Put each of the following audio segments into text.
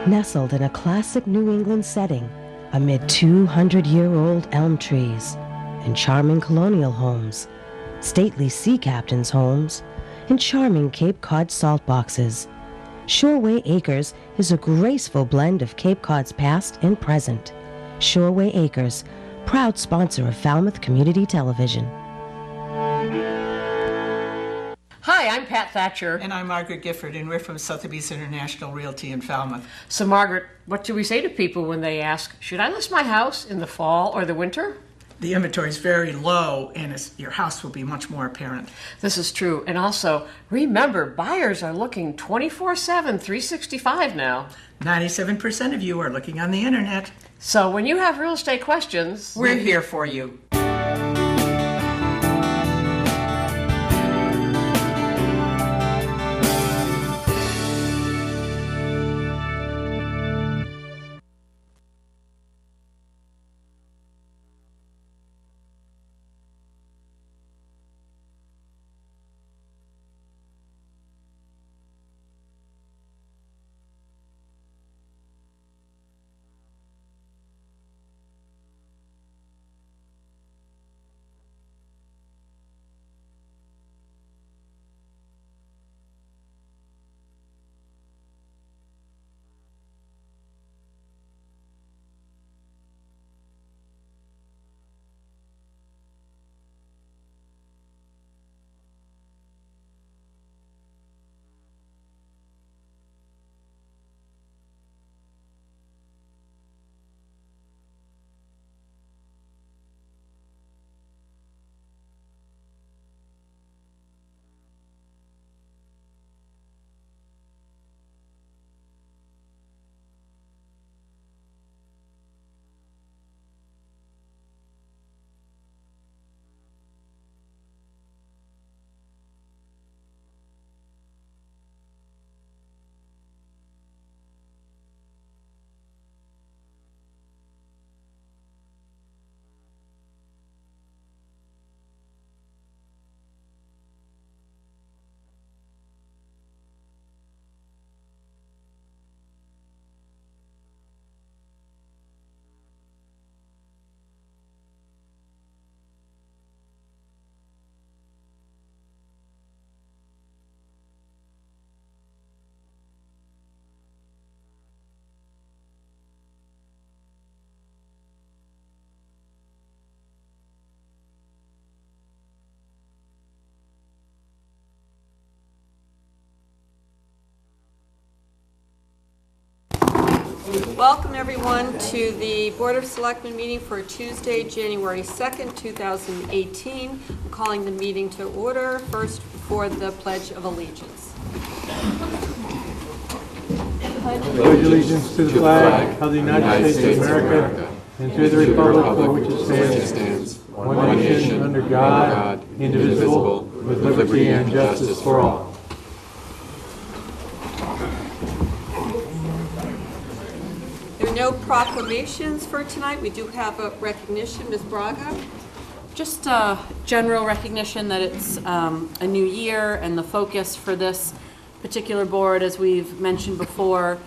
Nestled in a classic New England setting amid 200-year-old elm trees and charming colonial homes, stately sea captains' homes, and charming Cape Cod salt boxes, Shoreway Acres is a graceful blend of Cape Cod's past and present. Shoreway Acres, proud sponsor of Falmouth Community Television. Hi, I'm Pat Thatcher. And I'm Margaret Gifford, and we're from Sotheby's International Realty in Falmouth. So, Margaret, what do we say to people when they ask, should I list my house in the fall or the winter? The inventory is very low, and your house will be much more apparent. This is true. And also, remember, buyers are looking 24/7, 365 now. 97% of you are looking on the internet. So when you have real estate questions, we're here for you. Welcome everyone to the Board of Selectmen meeting for Tuesday, January 2nd, 2018. I'm calling the meeting to order first for the Pledge of Allegiance. Pledge allegiance to the flag of the United States of America and to the republic for which it stands, one nation under God, indivisible, with liberty and justice for all. There are no proclamations for tonight. We do have a recognition. Ms. Braga? Just a general recognition that it's a new year, and the focus for this particular board, as we've mentioned before,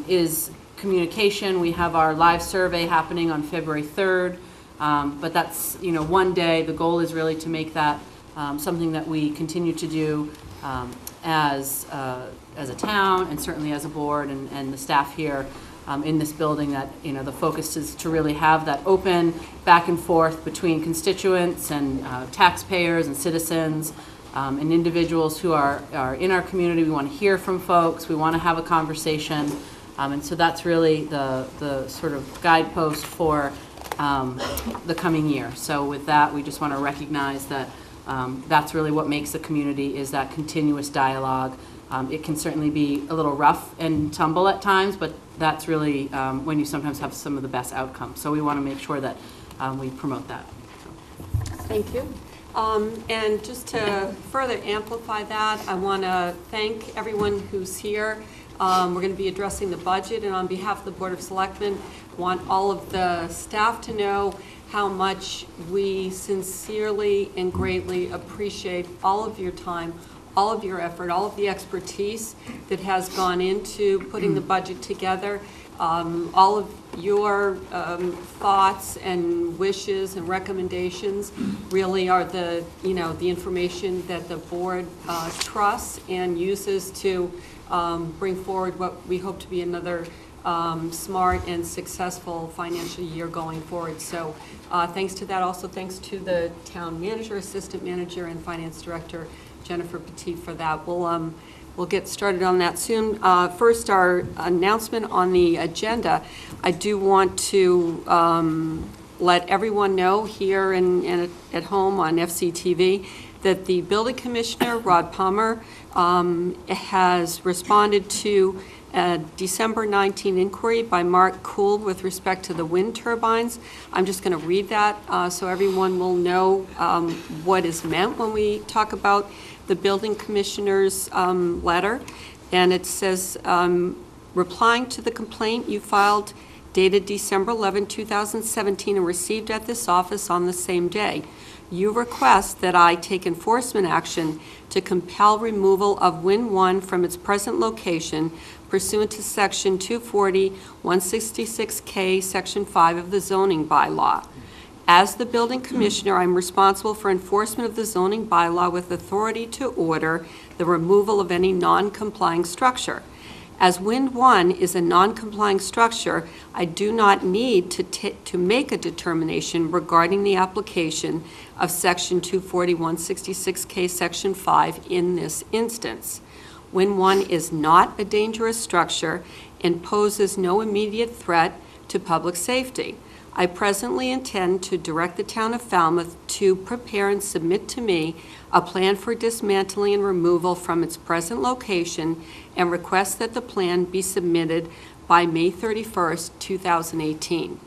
is communication. We have our live survey happening on February 3rd, but that's one day. The goal is really to make that something that we continue to do as a town, and certainly as a board and the staff here in this building, that the focus is to really have that open back and forth between constituents and taxpayers and citizens and individuals who are in our community. We want to hear from folks. We want to have a conversation, and so that's really the sort of guidepost for the coming year. So with that, we just want to recognize that that's really what makes the community, is that continuous dialogue. It can certainly be a little rough and tumble at times, but that's really when you sometimes have some of the best outcomes. So we want to make sure that we promote that. Thank you. And just to further amplify that, I want to thank everyone who's here. We're going to be addressing the budget, and on behalf of the Board of Selectmen, I want all of the staff to know how much we sincerely and greatly appreciate all of your time, all of your effort, all of the expertise that has gone into putting the budget together, all of your thoughts and wishes and recommendations really are the information that the board trusts and uses to bring forward what we hope to be another smart and successful financial year going forward. So thanks to that, also thanks to the town manager, assistant manager, and finance director, Jennifer Petit, for that. We'll get started on that soon. First, our announcement on the agenda. I do want to let everyone know here and at home on FCTV that the building commissioner, Rod Palmer, has responded to a December 19 inquiry by Mark Kuhl with respect to the wind turbines. I'm just going to read that so everyone will know what is meant when we talk about the building commissioner's letter. And it says, replying to the complaint you filed dated December 11, 2017 and received at this office on the same day. You request that I take enforcement action to compel removal of Win 1 from its present location pursuant to Section 240-166K, Section 5 of the zoning bylaw. As the building commissioner, I'm responsible for enforcement of the zoning bylaw with authority to order the removal of any non-complying structure. As Wind 1 is a non-complying structure, I do not need to make a determination regarding the application of Section 240-166K, Section 5 in this instance. Wind 1 is not a dangerous structure and poses no immediate threat to public safety. I presently intend to direct the town of Falmouth to prepare and submit to me a plan for dismantling and removal from its present location and request that the plan be submitted by May 31st, 2018.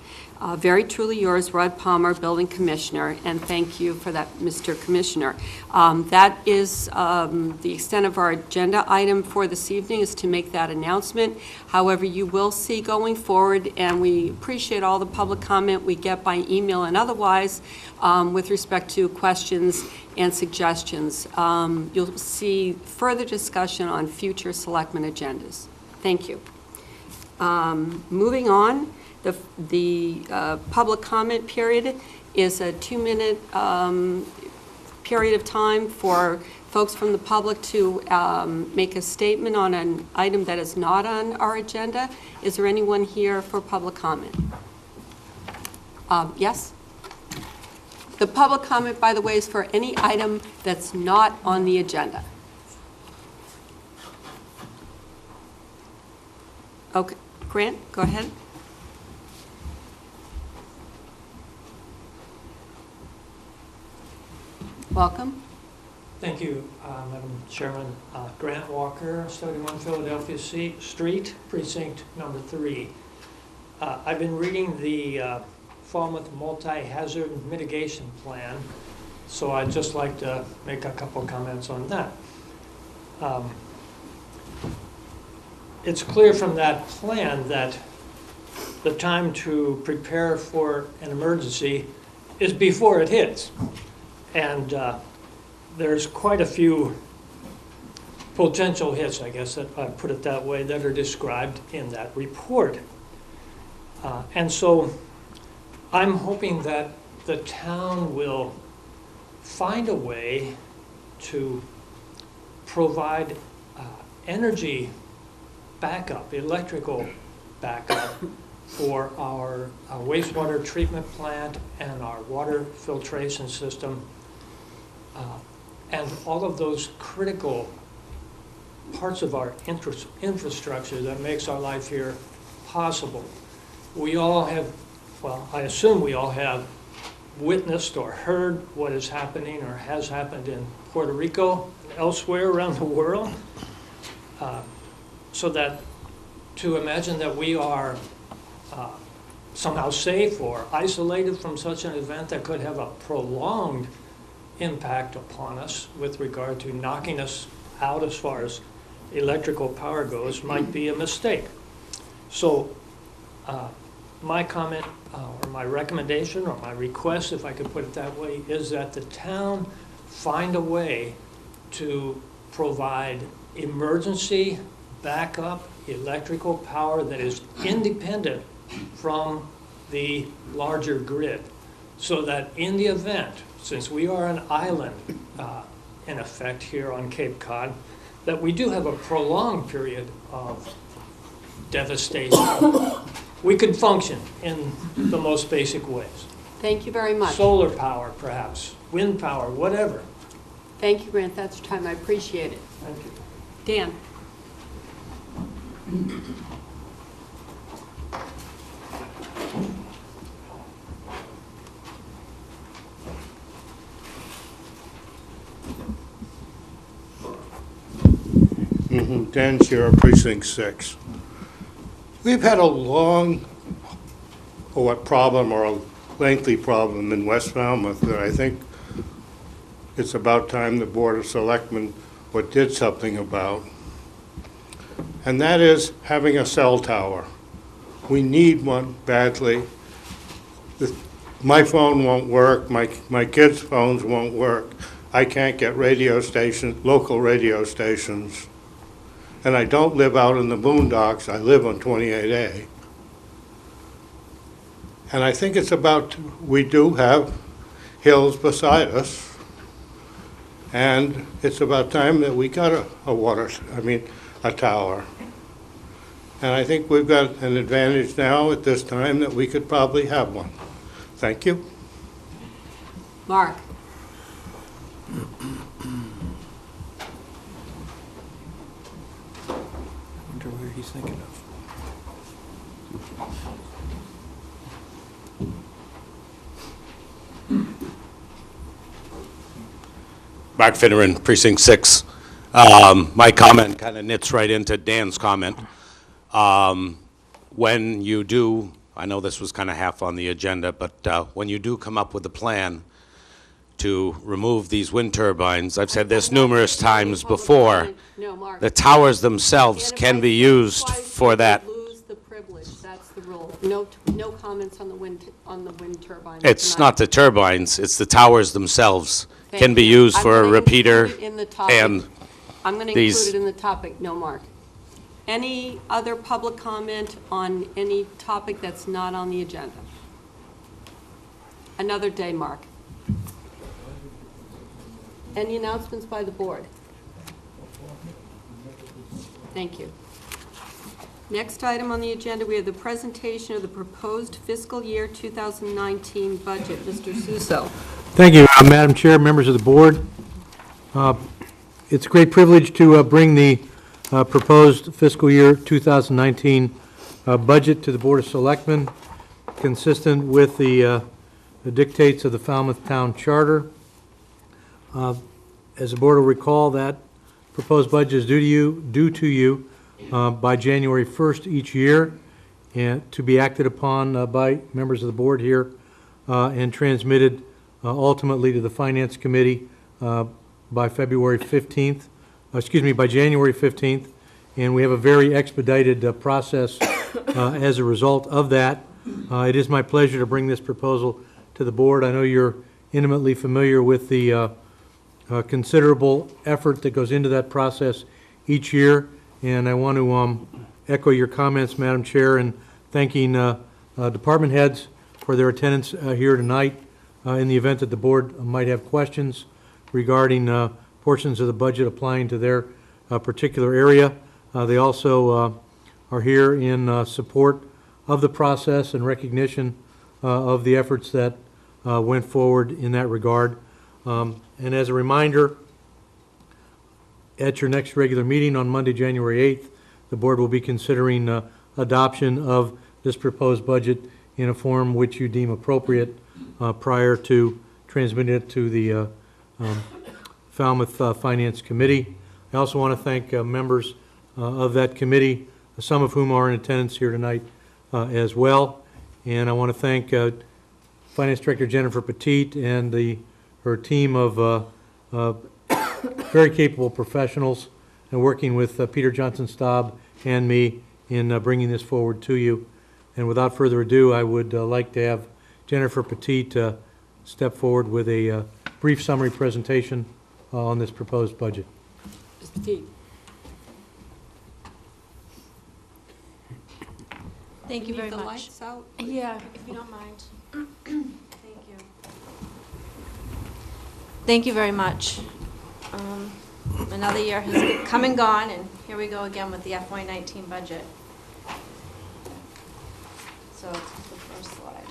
Very truly yours, Rod Palmer, Building Commissioner, and thank you for that, Mr. Commissioner. That is the extent of our agenda item for this evening, is to make that announcement. However, you will see going forward, and we appreciate all the public comment we get by email and otherwise with respect to questions and suggestions. You'll see further discussion on future selectmen agendas. Thank you. Moving on. The public comment period is a 2-minute period of time for folks from the public to make a statement on an item that is not on our agenda. Is there anyone here for public comment? Yes? The public comment, by the way, is for any item that's not on the agenda. Okay, Grant, go ahead. Welcome. Thank you, Madam Chairman. Grant Walker, 71 Philadelphia Street, Precinct number 3. I've been reading the Falmouth Multi-Hazard Mitigation Plan, so I'd just like to make a couple comments on that. It's clear from that plan that the time to prepare for an emergency is before it hits. And there's quite a few potential hits, I guess, that I put it that way, that are described in that report. And so I'm hoping that the town will find a way to provide energy backup, electrical backup for our wastewater treatment plant and our water filtration system. And all of those critical parts of our infrastructure that makes our life here possible. We all have, well, I assume we all have witnessed or heard what is happening or has happened in Puerto Rico and elsewhere around the world. So that to imagine that we are somehow safe or isolated from such an event that could have a prolonged impact upon us with regard to knocking us out as far as electrical power goes might be a mistake. So my comment or my recommendation or my request, if I could put it that way, is that the town find a way to provide emergency backup electrical power that is independent from the larger grid, so that in the event, since we are an island in effect here on Cape Cod, that we do have a prolonged period of devastation, we could function in the most basic ways. Thank you very much. Solar power, perhaps, wind power, whatever. Thank you, Grant. That's your time. I appreciate it. Thank you. Dan? Dan Chair, Precinct 6. We've had a long problem or a lengthy problem in West Falmouth that I think it's about time the Board of Selectmen did something about. And that is having a cell tower. We need one badly. My phone won't work, my kids' phones won't work. I can't get local radio stations. And I don't live out in the boondocks, I live on 28A. And I think it's we do have hills beside us, and it's about time that we got a tower. And I think we've got an advantage now at this time that we could probably have one. Thank you. Mark? I wonder where he's thinking of. Mark Finneran, Precinct 6. My comment kind of knits right into Dan's comment. When you do, I know this was kind of half on the agenda, but when you do come up with a plan to remove these wind turbines, I've said this numerous times before, No, Mark. the towers themselves can be used for that. Lose the privilege. That's the rule. No comments on the wind turbine. It's tonight. not the turbines, it's the towers themselves Thank can be you. used I'm for a gonna repeater include it in the topic. and I'm going to these- include it in the topic. No, Mark. Any other public comment on any topic that's not on the agenda? Another day, Mark. Any announcements by the board? Thank you. Next item on the agenda, we have the presentation of the proposed fiscal year 2019 budget. Mr. Suso. Thank you, Madam Chair, members of the board. It's a great privilege to bring the proposed fiscal year 2019 budget to the Board of Selectmen, consistent with the dictates of the Falmouth Town Charter. As the board will recall, that proposed budget is due to you by January 1st each year, and to be acted upon by members of the board here and transmitted ultimately to the Finance Committee by January 15th, and we have a very expedited process as a result of that. It is my pleasure to bring this proposal to the board. I know you're intimately familiar with the considerable effort that goes into that process each year, and I want to echo your comments, Madam Chair, and thanking department heads for their attendance here tonight in the event that the board might have questions regarding portions of the budget applying to their particular area. They also are here in support of the process and recognition of the efforts that went forward in that regard. And as a reminder, at your next regular meeting on Monday, January 8th, the board will be considering adoption of this proposed budget in a form which you deem appropriate prior to transmitting it to the Falmouth Finance Committee. I also want to thank members of that committee, some of whom are in attendance here tonight as well. And I want to thank Finance Director Jennifer Petit and her team of very capable professionals, and working with Peter Johnson-Staub and me in bringing this forward to you. And without further ado, I would like to have Jennifer Petit step forward with a brief summary presentation on this proposed budget. Mr. Teague. Thank you very Need the much. lights out? Yeah, if you don't mind. Thank you. Thank you very much. Another year has come and gone, and here we go again with the FY19 budget. So it's the first slide.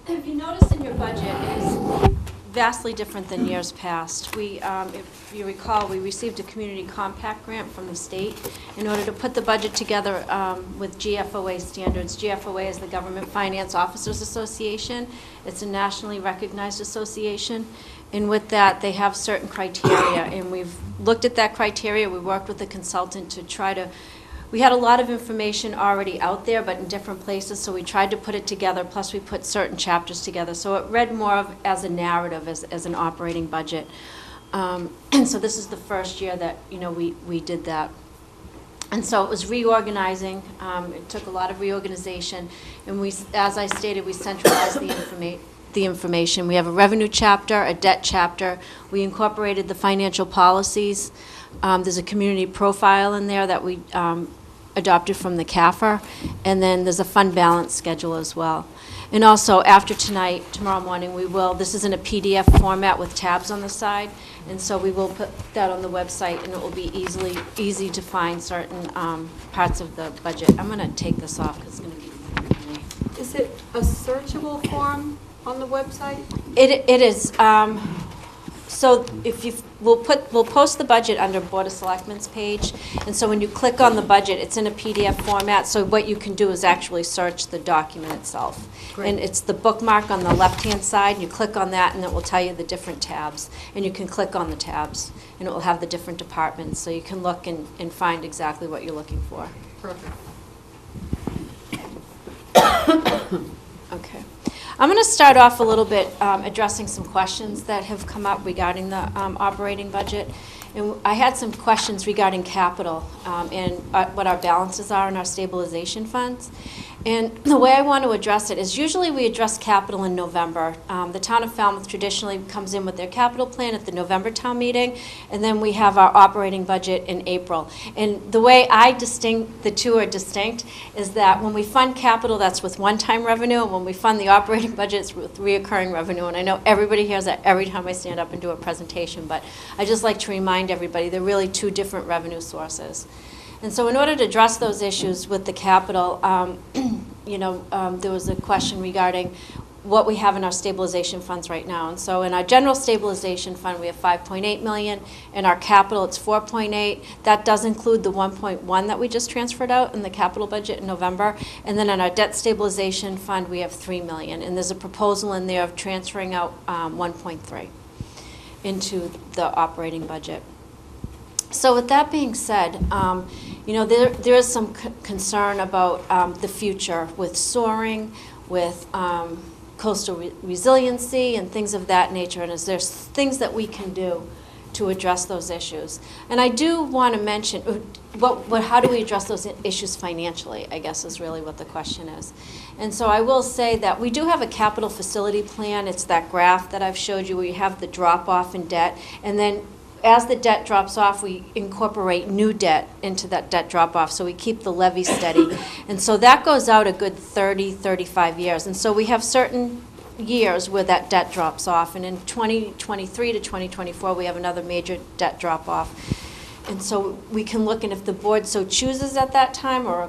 If you notice in your budget, it is vastly different than years past. We, if you recall, we received a community compact grant from the state in order to put the budget together with GFOA standards. GFOA is the Government Finance Officers Association. It's a nationally recognized association. And with that, they have certain criteria. And we've looked at that criteria. We worked with the consultant to try to. We had a lot of information already out there, but in different places, so we tried to put it together, plus we put certain chapters together. So it read more of as a narrative, as an operating budget. And so this is the first year that, we did that. And so it was reorganizing. It took a lot of reorganization. And we, as I stated, we centralized the information. We have a revenue chapter, a debt chapter. We incorporated the financial policies. There's a community profile in there that we adopted from the CAFR, and then there's a fund balance schedule as well. And also, after tonight, tomorrow morning, this is in a PDF format with tabs on the side, and so we will put that on the website, and it will be easy to find certain parts of the budget. I'm going to take this off because it's going to be... Is it a searchable form on the website? It is. So if we'll post the budget under Board of Selectmen's page, and so when you click on the budget, it's in a PDF format, so what you can do is actually search the document itself. Great. And it's the bookmark on the left-hand side, and you click on that, and it will tell you the different tabs. And you can click on the tabs, and it will have the different departments, so you can look and find exactly what you're looking for. Perfect. Okay. I'm going to start off a little bit addressing some questions that have come up regarding the operating budget. And I had some questions regarding capital and what our balances are in our stabilization funds. And the way I want to address it is usually we address capital in November. The town of Falmouth traditionally comes in with their capital plan at the November town meeting, and then we have our operating budget in April. And the way the two are distinct is that when we fund capital, that's with one-time revenue, and when we fund the operating budget, it's with reoccurring revenue. And I know everybody hears that every time I stand up and do a presentation, but I just like to remind everybody they're really two different revenue sources. And so in order to address those issues with the capital, there was a question regarding what we have in our stabilization funds right now. And so in our general stabilization fund, we have $5.8 million. In our capital, it's $4.8. That does include the $1.1 that we just transferred out in the capital budget in November. And then in our debt stabilization fund, we have $3 million. And there's a proposal in there of transferring out $1.3 into the operating budget. So with that being said, there is some concern about the future with soaring, with coastal resiliency and things of that nature, and is there things that we can do to address those issues? And I do want to mention, how do we address those issues financially, I guess is really what the question is. And so I will say that we do have a capital facility plan. It's that graph that I've showed you where you have the drop-off in debt, and then as the debt drops off, we incorporate new debt into that debt drop-off, so we keep the levy steady. And so that goes out a good 30, 35 years. And so we have certain years where that debt drops off. And in 2023 to 2024, we have another major debt drop-off. And so we can look, and if the board so chooses at that time, or a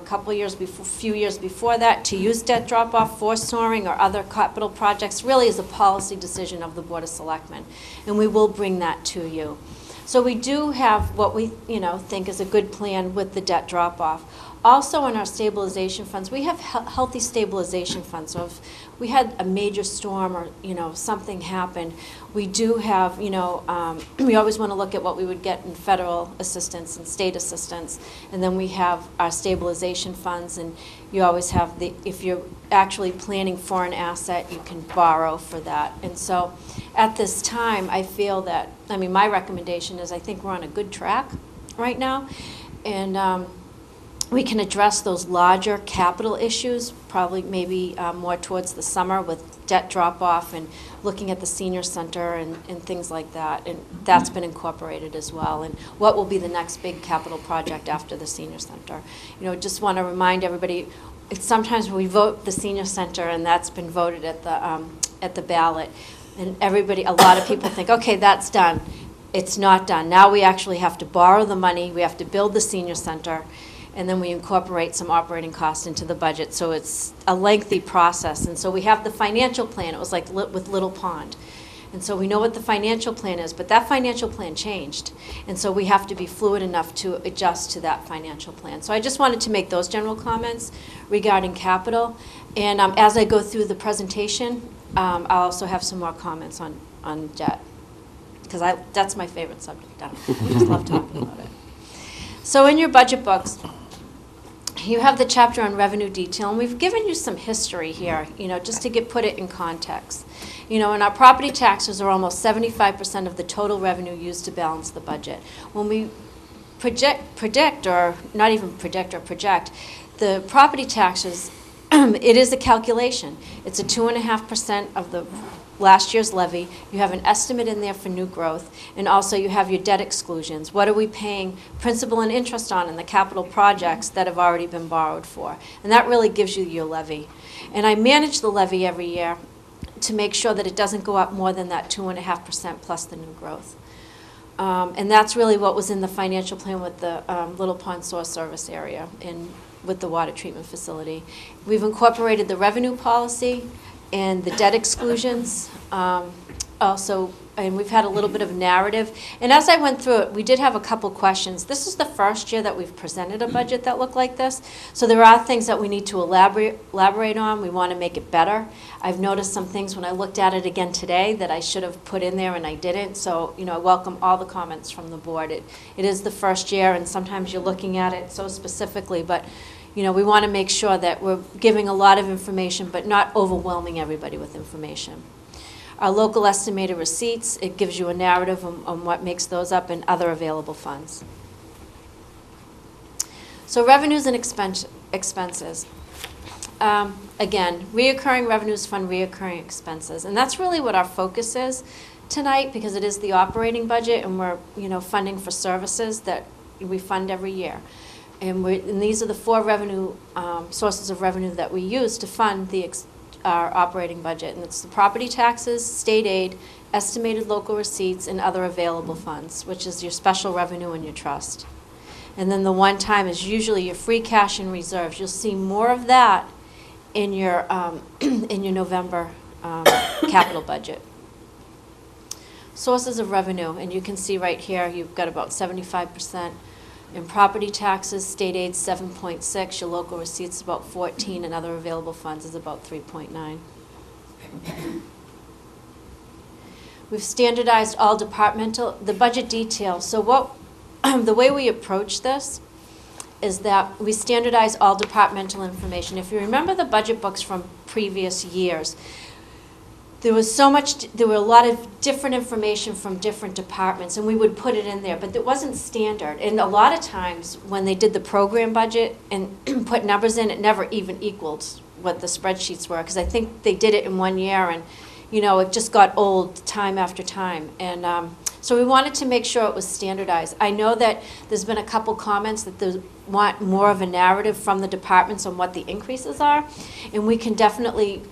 few years before that, to use debt drop-off for soaring or other capital projects, really is a policy decision of the Board of Selectmen. And we will bring that to you. So we do have what we think is a good plan with the debt drop-off. Also in our stabilization funds, we have healthy stabilization funds. So if we had a major storm or something happened, we do have we always want to look at what we would get in federal assistance and state assistance, and then we have our stabilization funds, and you always have if you're actually planning for an asset, you can borrow for that. And so at this time, I feel that, my recommendation is I think we're on a good track right now, and we can address those larger capital issues probably maybe more towards the summer with debt drop-off and looking at the senior center and things like that. And that's been incorporated as well. And what will be the next big capital project after the senior center? You know, just want to remind everybody, sometimes we vote the senior center, and that's been voted at the ballot. And a lot of people think, okay, that's done. It's not done. Now we actually have to borrow the money, we have to build the senior center, and then we incorporate some operating costs into the budget. So it's a lengthy process. And so we have the financial plan. It was like with Little Pond. And so we know what the financial plan is, but that financial plan changed. And so we have to be fluid enough to adjust to that financial plan. So I just wanted to make those general comments regarding capital. And as I go through the presentation, I'll also have some more comments on debt, because that's my favorite subject. I just love talking about it. So in your budget books, you have the chapter on revenue detail, and we've given you some history here, you know, just to put it in context. You know, and our property taxes are almost 75% of the total revenue used to balance the budget. When we project, or not even predict or project, the property taxes, it is a calculation. It's a 2.5% of the last year's levy. You have an estimate in there for new growth, and also you have your debt exclusions. What are we paying principal and interest on in the capital projects that have already been borrowed for? And that really gives you your levy. And I manage the levy every year to make sure that it doesn't go up more than that 2.5% plus the new growth. And that's really what was in the financial plan with the Little Pond Source Service area and with the water treatment facility. We've incorporated the revenue policy and the debt exclusions also, and we've had a little bit of narrative. And as I went through it, we did have a couple questions. This is the first year that we've presented a budget that looked like this, so there are things that we need to elaborate on. We want to make it better. I've noticed some things when I looked at it again today that I should have put in there and I didn't, so you know, I welcome all the comments from the board. It is the first year, and sometimes you're looking at it so specifically, but you know, we want to make sure that we're giving a lot of information, but not overwhelming everybody with information. Our local estimated receipts, it gives you a narrative on what makes those up and other available funds. So revenues and expenses. Again, reoccurring revenues fund reoccurring expenses, and that's really what our focus is tonight, because it is the operating budget, and we're, you know, funding for services that we fund every year. And these are the four revenue sources of revenue that we use to fund our operating budget. And it's the property taxes, state aid, estimated local receipts, and other available funds, which is your special revenue and your trust. And then the one time is usually your free cash and reserves. You'll see more of that in your November capital budget. Sources of revenue, and you can see right here, you've got about 75%. In property taxes, state aid 7.6, your local receipts about 14, and other available funds is about 3.9. We've standardized all the budget detail. So the way we approach this is that we standardize all departmental information. If you remember the budget books from previous years, there were a lot of different information from different departments, and we would put it in there, but it wasn't standard. And a lot of times when they did the program budget and put numbers in, it never even equaled what the spreadsheets were, because I think they did it in one year, and you know, it just got old time after time. And so we wanted to make sure it was standardized. I know that there's been a couple comments that they want more of a narrative from the departments on what the increases are, and we can definitely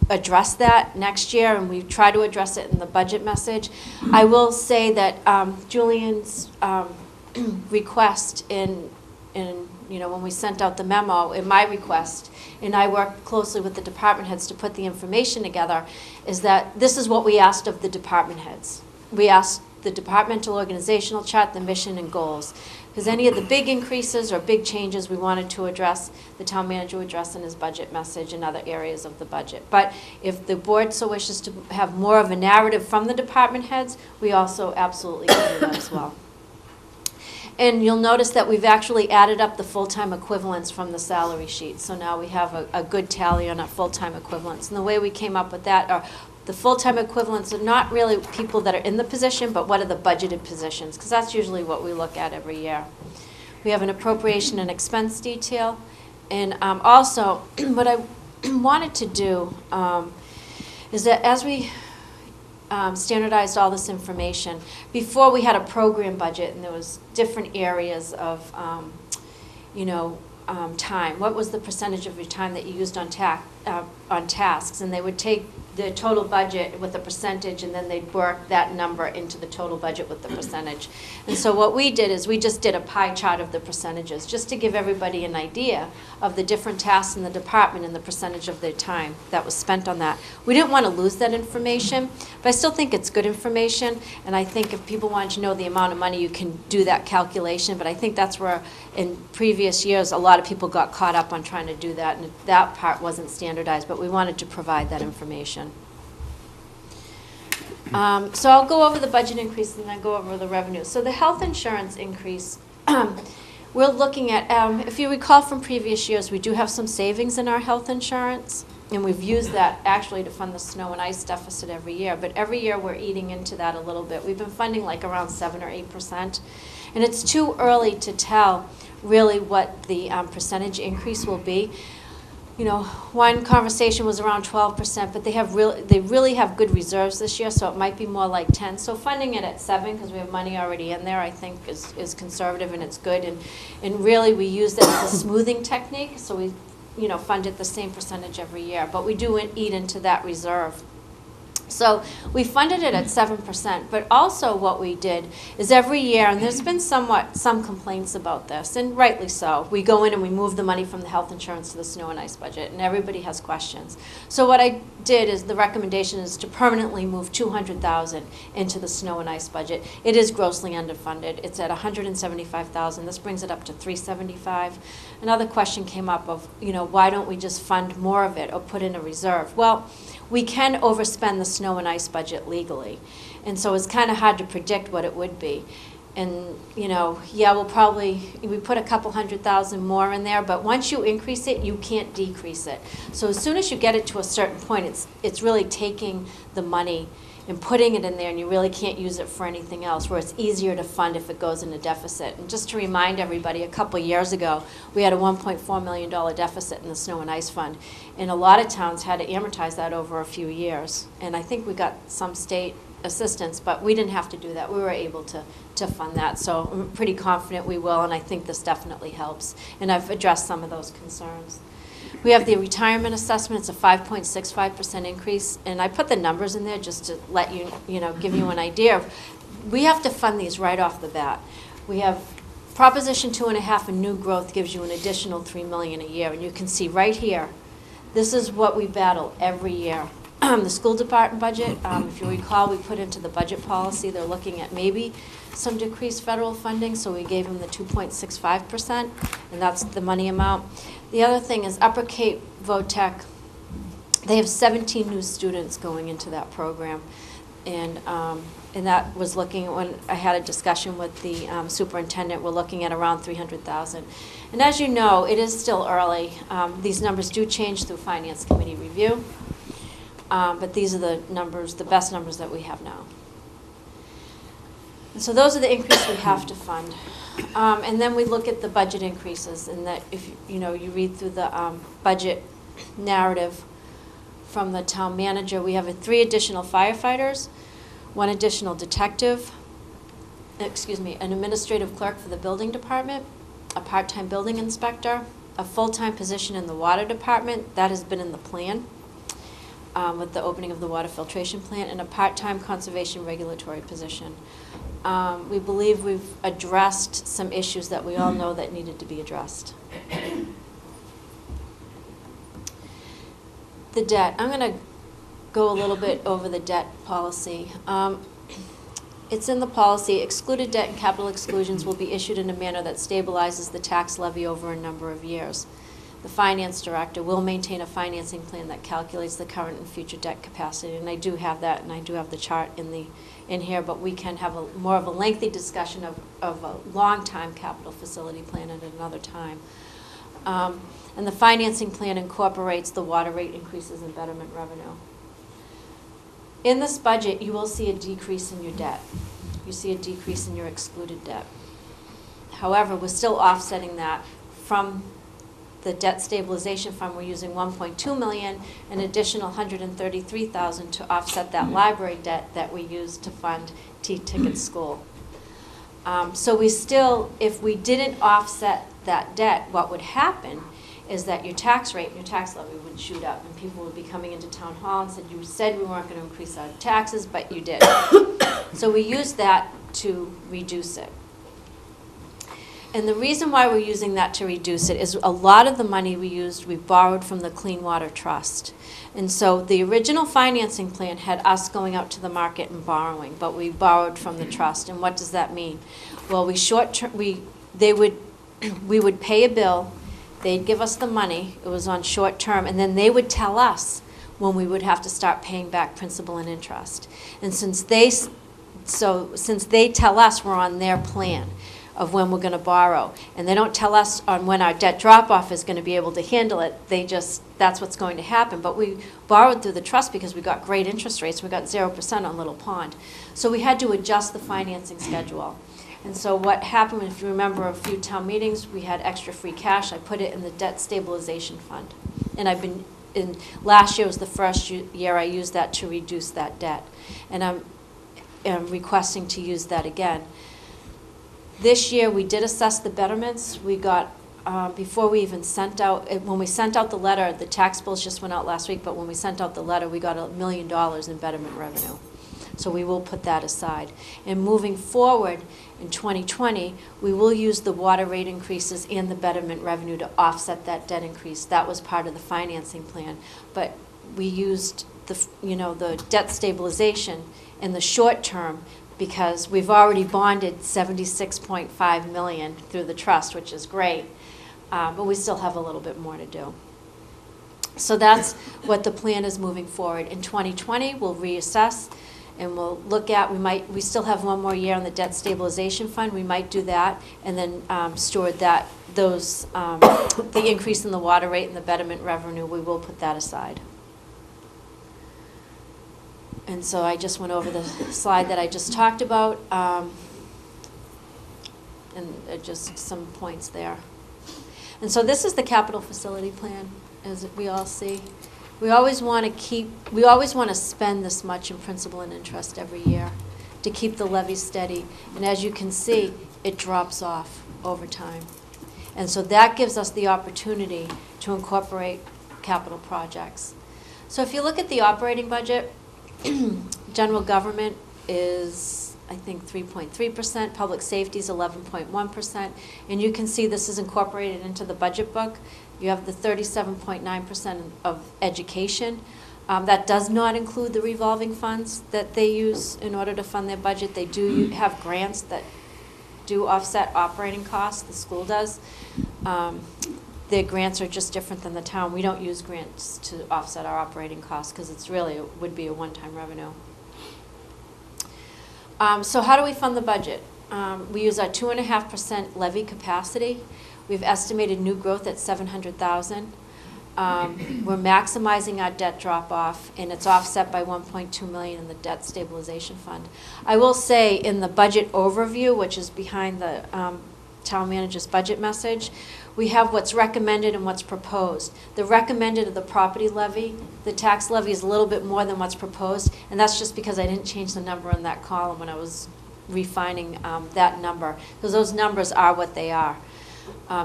address that next year, and we try to address it in the budget message. I will say that Julian's request in you know, when we sent out the memo, in my request, and I worked closely with the department heads to put the information together, is that this is what we asked of the department heads. We asked the departmental organizational chart, the mission and goals. Because any of the big increases or big changes we wanted to address, the town manager would address in his budget message and other areas of the budget. But if the board so wishes to have more of a narrative from the department heads, we also absolutely can do that as well. And you'll notice that we've actually added up the full-time equivalents from the salary sheet. So now we have a good tally on our full-time equivalents. And the way we came up with that are the full-time equivalents are not really people that are in the position, but what are the budgeted positions, because that's usually what we look at every year. We have an appropriation and expense detail. And also, what I wanted to do is that as we standardized all this information, before we had a program budget and there was different areas of, time. What was the percentage of your time that you used on tasks? And they would take the total budget with the percentage, and then they'd work that number into the total budget with the percentage. And so what we did is we just did a pie chart of the percentages, just to give everybody an idea of the different tasks in the department and the percentage of their time that was spent on that. We didn't want to lose that information, but I still think it's good information, and I think if people wanted to know the amount of money, you can do that calculation, but I think that's where, in previous years, a lot of people got caught up on trying to do that, and that part wasn't standardized, but we wanted to provide that information. So I'll go over the budget increase and then go over the revenue. So the health insurance increase, we're looking at, if you recall from previous years, we do have some savings in our health insurance, and we've used that actually to fund the snow and ice deficit every year. But every year we're eating into that a little bit. We've been funding like around 7 or 8%. And it's too early to tell really what the percentage increase will be. You know, one conversation was around 12%, but they really have good reserves this year, so it might be more like 10. So funding it at 7, because we have money already in there, I think is conservative and it's good. And really we use that as a smoothing technique, so we fund it the same percentage every year. But we do eat into that reserve. So we funded it at 7%, but also what we did is every year, and there's been some complaints about this, and rightly so, we go in and we move the money from the health insurance to the snow and ice budget, and everybody has questions. So what I did is the recommendation is to permanently move $200,000 into the snow and ice budget. It is grossly underfunded. It's at $175,000. This brings it up to $375,000. Another question came up of, why don't we just fund more of it or put in a reserve? Well, we can overspend the snow and ice budget legally. And so it's kind of hard to predict what it would be. And, we put a couple $100,000 more in there, but once you increase it, you can't decrease it. So as soon as you get it to a certain point, it's really taking the money and putting it in there, and you really can't use it for anything else, where it's easier to fund if it goes into deficit. And just to remind everybody, a couple years ago, we had a $1.4 million deficit in the snow and ice fund, and a lot of towns had to amortize that over a few years. And I think we got some state assistance, but we didn't have to do that. We were able to fund that, so I'm pretty confident we will, and I think this definitely helps. And I've addressed some of those concerns. We have the retirement assessment. It's a 5.65% increase, and I put the numbers in there just to let you, give you an idea. We have to fund these right off the bat. We have Proposition 2.5 and new growth gives you an additional $3 million a year, and you can see right here, this is what we battle every year. The school department budget, if you recall, we put into the budget policy, they're looking at maybe some decreased federal funding, so we gave them the 2.65%, and that's the money amount. The other thing is Upper Cape VOTEC, they have 17 new students going into that program, and that was looking, when I had a discussion with the superintendent, we're looking at around $300,000. And as you know, it is still early. These numbers do change through Finance Committee review, but these are the numbers, the best numbers that we have now. And so those are the increases we have to fund. And then we look at the budget increases, and that if you read through the budget narrative from the town manager, we have 3 additional firefighters, 1 additional detective, an administrative clerk for the building department, a part-time building inspector, a full-time position in the water department. That has been in the plan with the opening of the water filtration plant, and a part-time conservation regulatory position. We believe we've addressed some issues that we all know that needed to be addressed. The debt. I'm going to go a little bit over the debt policy. It's in the policy, excluded debt and capital exclusions will be issued in a manner that stabilizes the tax levy over a number of years. The finance director will maintain a financing plan that calculates the current and future debt capacity, and I do have that, and I do have the chart in here, but we can have more of a lengthy discussion of a long-time capital facility plan at another time. And the financing plan incorporates the water rate increases and betterment revenue. In this budget, you will see a decrease in your debt. You see a decrease in your excluded debt. However, we're still offsetting that from the debt stabilization fund, we're using 1.2 million, an additional 133,000 to offset that library debt that we used to fund T-Ticket School. So we still, if we didn't offset that debt, what would happen is that your tax rate and your tax levy would shoot up, and people would be coming into town hall and said, you said we weren't going to increase our taxes, but you did. So we used that to reduce it. And the reason why we're using that to reduce it is a lot of the money we borrowed from the Clean Water Trust. And so the original financing plan had us going out to the market and borrowing, but we borrowed from the trust. And what does that mean? Well, we would pay a bill, they'd give us the money, it was on short term, and then they would tell us when we would have to start paying back principal and interest. And since they tell us we're on their plan of when we're going to borrow, and they don't tell us on when our debt drop-off is going to be able to handle it, that's what's going to happen. But we borrowed through the trust because we got great interest rates. We got 0% on Little Pond. So we had to adjust the financing schedule. And so what happened, if you remember a few town meetings, we had extra free cash. I put it in the debt stabilization fund. And last year was the first year I used that to reduce that debt. And I'm requesting to use that again. This year, we did assess the betterments. We got, before we even sent out, when we sent out the letter, the tax bills just went out last week, but when we sent out the letter, we got $1 million in betterment revenue. So we will put that aside. And moving forward in 2020, we will use the water rate increases and the betterment revenue to offset that debt increase. That was part of the financing plan. But we used the debt stabilization in the short term because we've already bonded $76.5 million through the trust, which is great, but we still have a little bit more to do. So that's what the plan is moving forward. In 2020, we'll reassess and we'll look at, we still have one more year on the debt stabilization fund. We might do that and then steward the increase in the water rate and the betterment revenue, we will put that aside. And so I just went over the slide that I just talked about, and just some points there. And so this is the capital facility plan, as we all see. We always want to spend this much in principal and interest every year to keep the levy steady. And as you can see, it drops off over time. And so that gives us the opportunity to incorporate capital projects. So if you look at the operating budget, general government is, I think, 3.3%, public safety is 11.1%, and you can see this is incorporated into the budget book. You have the 37.9% of education. That does not include the revolving funds that they use in order to fund their budget. They do have grants that do offset operating costs, the school does. Their grants are just different than the town. We don't use grants to offset our operating costs because it would be a one-time revenue. So how do we fund the budget? We use our 2.5% levy capacity. We've estimated new growth at 700,000. We're maximizing our debt drop-off, and it's offset by 1.2 million in the debt stabilization fund. I will say in the budget overview, which is behind the town manager's budget message, we have what's recommended and what's proposed. The recommended of the property levy, the tax levy is a little bit more than what's proposed, and that's just because I didn't change the number in that column when I was refining that number, because those numbers are what they are.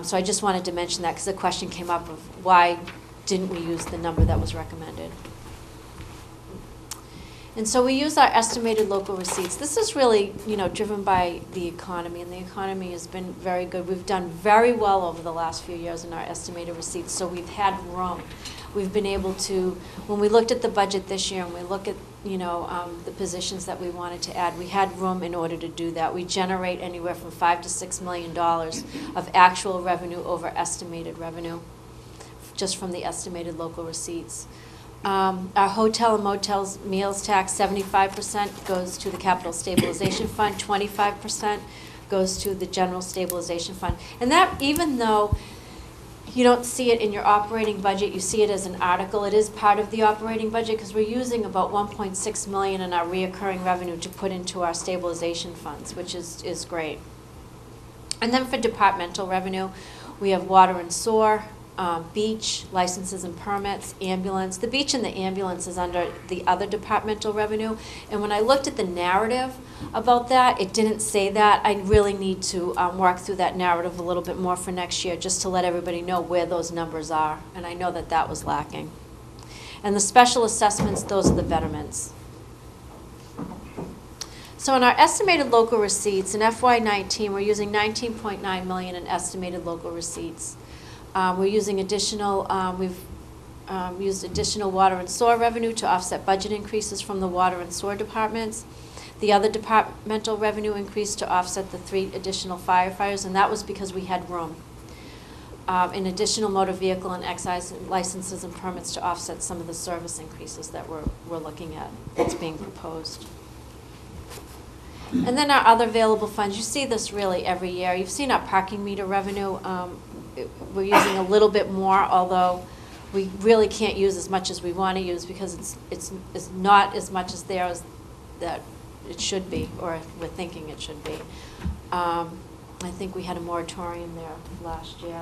So I just wanted to mention that because the question came up of why didn't we use the number that was recommended. And so we use our estimated local receipts. This is really, driven by the economy, and the economy has been very good. We've done very well over the last few years in our estimated receipts, so we've had room. We've been able to, when we looked at the budget this year and we look at, the positions that we wanted to add, we had room in order to do that. We generate anywhere from $5 to $6 million of actual revenue over estimated revenue, just from the estimated local receipts. Our hotel and motels meals tax, 75% goes to the capital stabilization fund, 25% goes to the general stabilization fund. And that, even though you don't see it in your operating budget, you see it as an article, it is part of the operating budget because we're using about 1.6 million in our reoccurring revenue to put into our stabilization funds, which is great. And then for departmental revenue, we have water and sewer, beach, licenses and permits, ambulance. The beach and the ambulance is under the other departmental revenue. And when I looked at the narrative about that, it didn't say that. I really need to work through that narrative a little bit more for next year, just to let everybody know where those numbers are. And I know that that was lacking. And the special assessments, those are the betterments. So in our estimated local receipts, in FY19, we're using $19.9 million in estimated local receipts. We're using additional, we've used additional water and sewer revenue to offset budget increases from the water and sewer departments. The other departmental revenue increased to offset the 3 additional firefighters, and that was because we had room. In additional motor vehicle and excise licenses and permits to offset some of the service increases that we're looking at that's being proposed. And then our other available funds, you see this really every year. You've seen our parking meter revenue. We're using a little bit more, although we really can't use as much as we want to use because it's not as much as there as that it should be, or we're thinking it should be. I think we had a moratorium there last year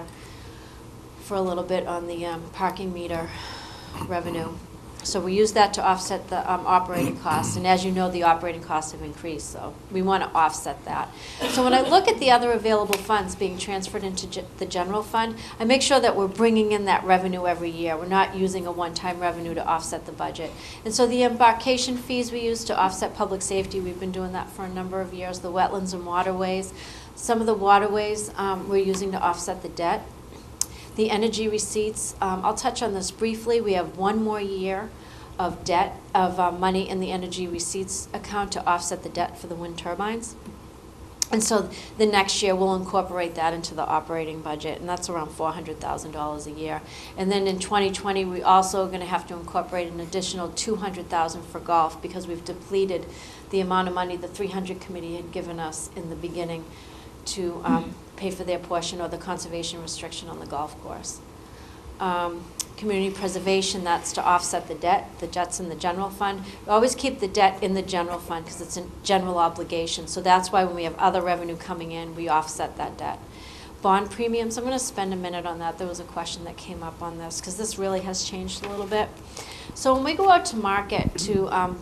for a little bit on the parking meter revenue. So we use that to offset the operating costs, and as you know, the operating costs have increased, so we want to offset that. So when I look at the other available funds being transferred into the general fund, I make sure that we're bringing in that revenue every year. We're not using a one-time revenue to offset the budget. And so the embarkation fees we use to offset public safety, we've been doing that for a number of years, the wetlands and waterways. Some of the waterways we're using to offset the debt. The energy receipts, I'll touch on this briefly. We have one more year of debt, of money in the energy receipts account to offset the debt for the wind turbines. And so the next year we'll incorporate that into the operating budget, and that's around $400,000 a year. And then in 2020, we also are going to have to incorporate an additional $200,000 for golf because we've depleted the amount of money the 300 committee had given us in the beginning to pay for their portion or the conservation restriction on the golf course. Community preservation, that's to offset the debt. The debt's in the general fund. We always keep the debt in the general fund because it's a general obligation. So that's why when we have other revenue coming in, we offset that debt. Bond premiums, I'm going to spend a minute on that. There was a question that came up on this because this really has changed a little bit. So when we go out to market to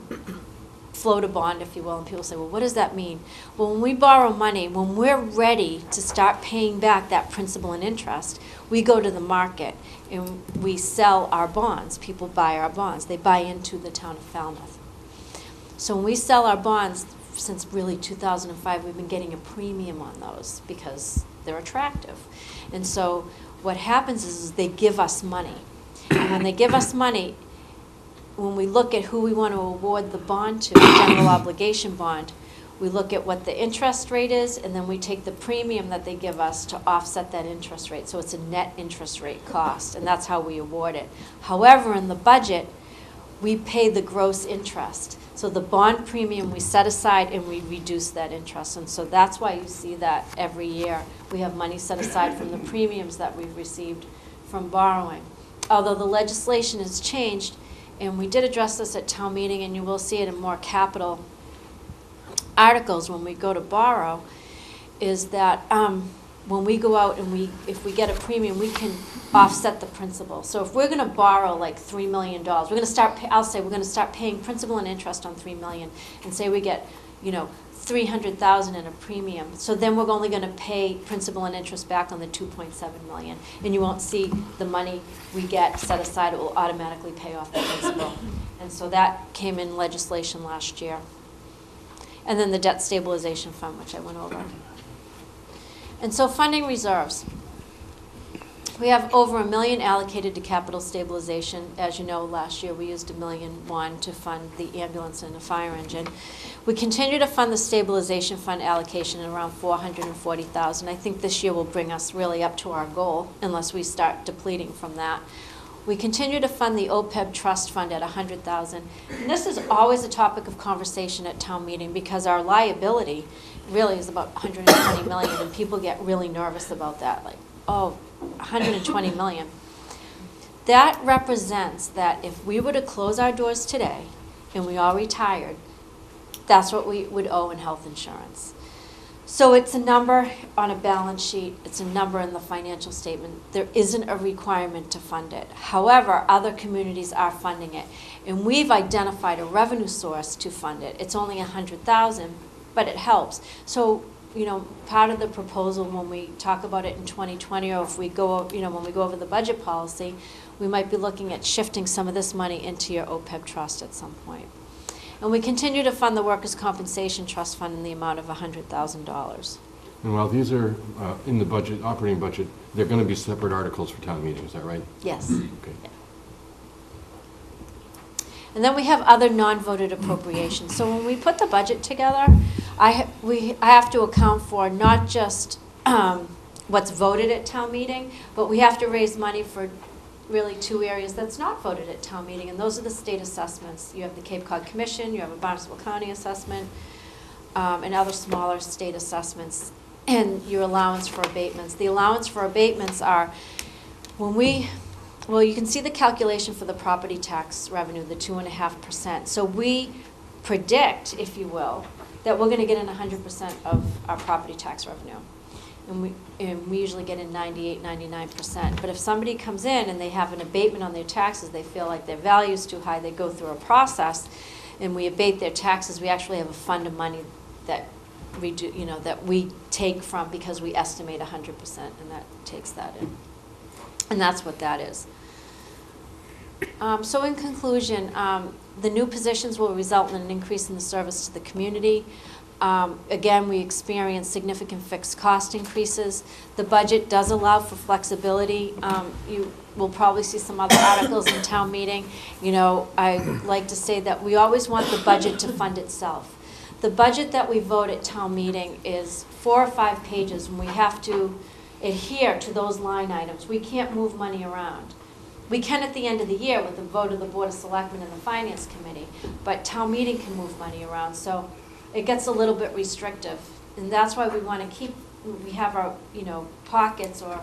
float a bond, if you will, and people say, well, what does that mean? Well, when we borrow money, when we're ready to start paying back that principal and interest, we go to the market and we sell our bonds. People buy our bonds. They buy into the town of Falmouth. So when we sell our bonds, since really 2005, we've been getting a premium on those because they're attractive. And so what happens is they give us money. And when they give us money, when we look at who we want to award the bond to, the general obligation bond, we look at what the interest rate is, and then we take the premium that they give us to offset that interest rate. So it's a net interest rate cost, and that's how we award it. However, in the budget, we pay the gross interest. So the bond premium we set aside and we reduce that interest. And so that's why you see that every year. We have money set aside from the premiums that we've received from borrowing. Although the legislation has changed, and we did address this at town meeting, and you will see it in more capital articles when we go to borrow, is that when we go out and if we get a premium, we can offset the principal. So if we're going to borrow like $3 million, we're going to start. I'll say we're going to start paying principal and interest on $3 million, and say we get, $300,000 in a premium. So then we're only going to pay principal and interest back on the $2.7 million, and you won't see the money we get set aside. It will automatically pay off the principal, and so that came in legislation last year. And then the debt stabilization fund, which I went over. And so funding reserves. We have over $1 million allocated to capital stabilization. As you know, last year we used $1.1 million to fund the ambulance and the fire engine. We continue to fund the stabilization fund allocation at around $440,000. I think this year will bring us really up to our goal, unless we start depleting from that. We continue to fund the OPEB trust fund at $100,000. And this is always a topic of conversation at town meeting because our liability really is about $120 million, and people get really nervous about that, like, oh, $120 million. That represents that if we were to close our doors today and we all retired, that's what we would owe in health insurance. So it's a number on a balance sheet, it's a number in the financial statement. There isn't a requirement to fund it. However, other communities are funding it. And we've identified a revenue source to fund it. It's only $100,000, but it helps. So, you know, part of the proposal when we talk about it in 2020, or if we go, you know, when we go over the budget policy, we might be looking at shifting some of this money into your OPEB trust at some point. And we continue to fund the Workers' Compensation Trust Fund in the amount of $100,000. And while these are in the budget, operating budget, they're going to be separate articles for town meeting, is that right? Yes. Okay. Yeah. And then we have other non-voted appropriations. So when we put the budget together, I have to account for not just what's voted at town meeting, but we have to raise money for really two areas that's not voted at town meeting, and those are the state assessments. You have the Cape Cod Commission, you have a Barnstable County assessment, and other smaller state assessments, and your allowance for abatements. The allowance for abatements are when well, you can see the calculation for the property tax revenue, the 2.5%. So we predict, if you will, that we're going to get in 100% of our property tax revenue. And we usually get in 98, 99%. But if somebody comes in and they have an abatement on their taxes, they feel like their value is too high, they go through a process, and we abate their taxes, we actually have a fund of money that we do, you know, that we take from because we estimate 100%, and that takes that in. And that's what that is. So in conclusion, the new positions will result in an increase in the service to the community. Again, we experience significant fixed cost increases. The budget does allow for flexibility. You will probably see some other articles in town meeting. You know, I like to say that we always want the budget to fund itself. The budget that we vote at town meeting is 4 or 5 pages, and we have to adhere to those line items. We can't move money around. We can at the end of the year with the vote of the Board of Selectmen and the Finance Committee, but town meeting can move money around. So it gets a little bit restrictive, and that's why we want to keep, we have our, you know, pockets, or,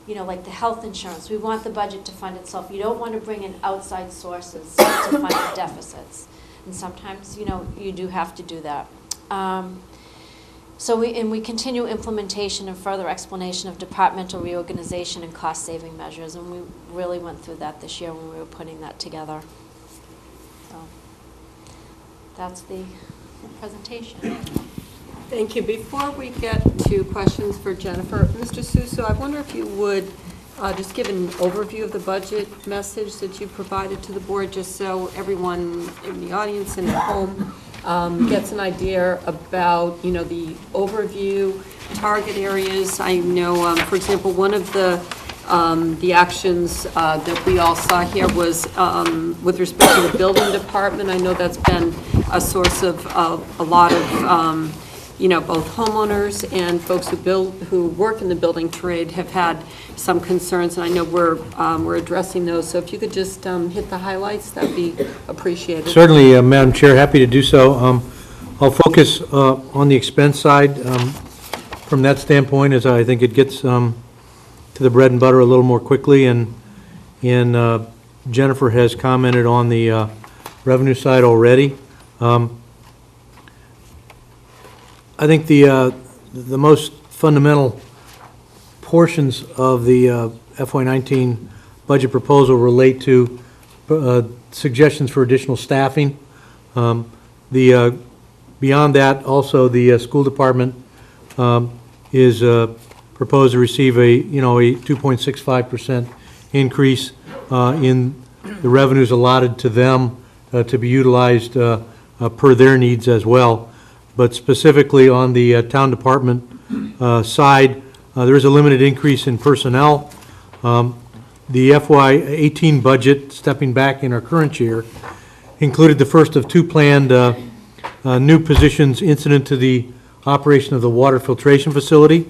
you know, like the health insurance. We want the budget to fund itself. You don't want to bring in outside sources to fund the deficits, and sometimes, you know, you do have to do that. So we continue implementation and further explanation of departmental reorganization and cost-saving measures, and we really went through that this year when we were putting that together. So that's the presentation. Thank you. Before we get to questions for Jennifer, Mr. Suso, I wonder if you would just give an overview of the budget message that you provided to the board, just so everyone in the audience and at home gets an idea about, you know, the overview, target areas. I know, for example, one of the actions that we all saw here was with respect to the building department. I know that's been a source of a lot of, you know, both homeowners and folks who work in the building trade have had some concerns, and I know we're addressing those. So if you could just hit the highlights, that'd be appreciated. Certainly, Madam Chair, happy to do so. I'll focus on the expense side from that standpoint, as I think it gets to the bread and butter a little more quickly, and Jennifer has commented on the revenue side already. I think the most fundamental portions of the FY19 budget proposal relate to suggestions for additional staffing. Beyond that, also the school department is proposed to receive a 2.65% increase in the revenues allotted to them to be utilized per their needs as well. But specifically on the town department side, there is a limited increase in personnel. The FY18 budget, stepping back in our current year, included the first of 2 planned new positions incident to the operation of the water filtration facility,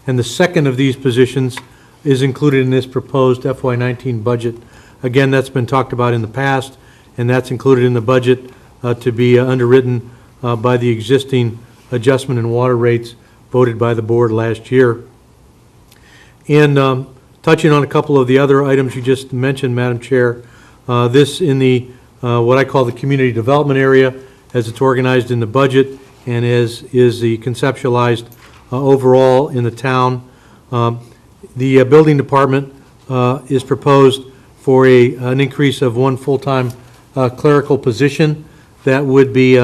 and the second of these positions is included in this proposed FY19 budget. Again, that's been talked about in the past, and that's included in the budget to be underwritten by the existing adjustment in water rates voted by the board last year. And touching on a couple of the other items you just mentioned, Madam Chair, this in the what I call the community development area, as it's organized in the budget and as is the conceptualized overall in the town. The building department is proposed for an increase of one full-time clerical position that would be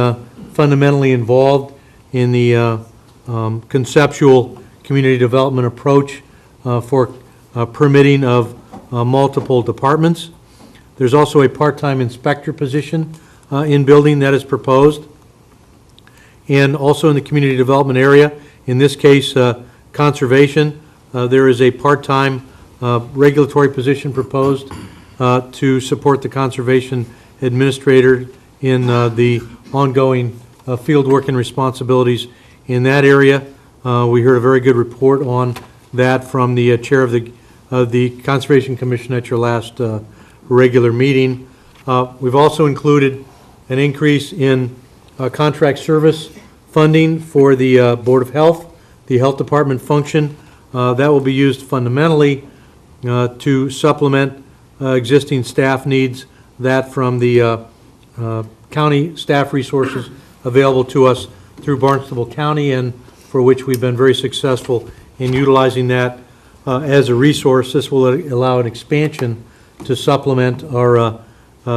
fundamentally involved in the conceptual community development approach for permitting of multiple departments. There's also a part-time inspector position in building that is proposed. And also in the community development area, in this case, conservation, there is a part-time regulatory position proposed to support the conservation administrator in the ongoing field work and responsibilities in that area. We heard a very good report on that from the chair of the Conservation Commission at your last regular meeting. We've also included an increase in contract service funding for the Board of Health, the Health Department function. That will be used fundamentally to supplement existing staff needs, that from the county staff resources available to us through Barnstable County, and for which we've been very successful in utilizing that as a resource. This will allow an expansion to supplement our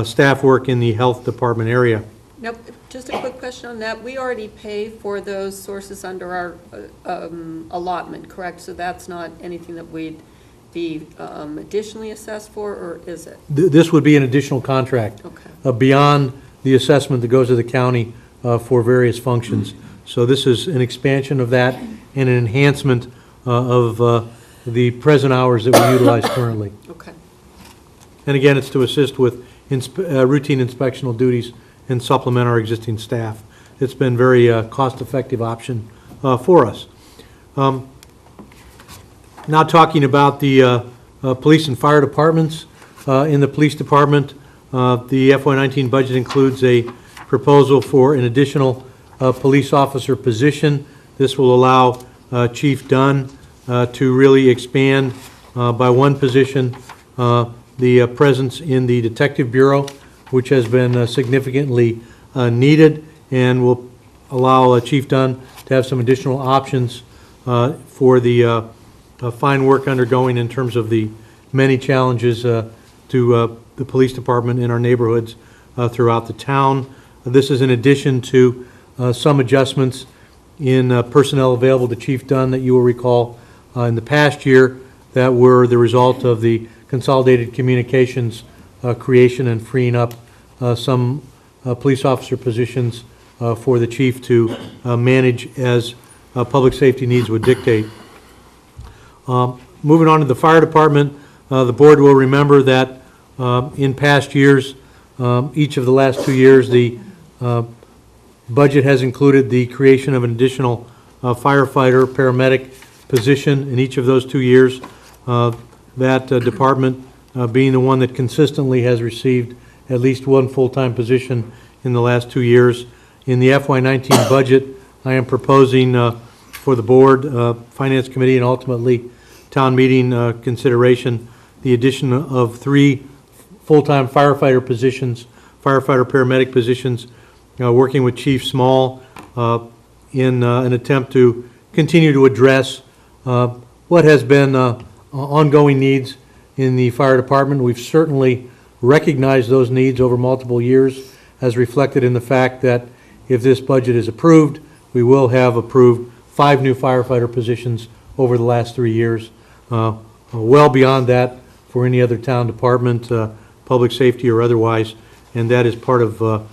staff work in the Health Department area. Now, just a quick question on that. We already pay for those sources under our allotment, correct? So that's not anything that we'd be additionally assessed for, or is it? This would be an additional contract beyond the assessment that goes to the county for various functions. So this is an expansion of that and an enhancement of the present hours that we utilize currently. Okay. And again, it's to assist with routine inspectional duties and supplement our existing staff. It's been very cost-effective option for us. Now talking about the police and fire departments. In the police department, the FY19 budget includes a proposal for an additional police officer position. This will allow Chief Dunn to really expand by one position the presence in the Detective Bureau, which has been significantly needed, and will allow Chief Dunn to have some additional options for the fine work undergoing in terms of the many challenges to the police department in our neighborhoods throughout the town. This is in addition to some adjustments in personnel available to Chief Dunn that you will recall in the past year that were the result of the Consolidated Communications creation and freeing up some police officer positions for the chief to manage as public safety needs would dictate. Moving on to the fire department, the board will remember that in past years, each of the last 2 years, the budget has included the creation of an additional firefighter, paramedic position in each of those 2 years. That department being the one that consistently has received at least one full-time position in the last 2 years. In the FY19 budget, I am proposing for the board, finance committee, and ultimately town meeting consideration, the addition of 3 full-time firefighter positions, firefighter paramedic positions, working with Chief Small in an attempt to continue to address what has been ongoing needs in the fire department. We've certainly recognized those needs over multiple years, as reflected in the fact that if this budget is approved, we will have approved 5 new firefighter positions over the last 3 years, well beyond that for any other town department, public safety or otherwise, and that is part of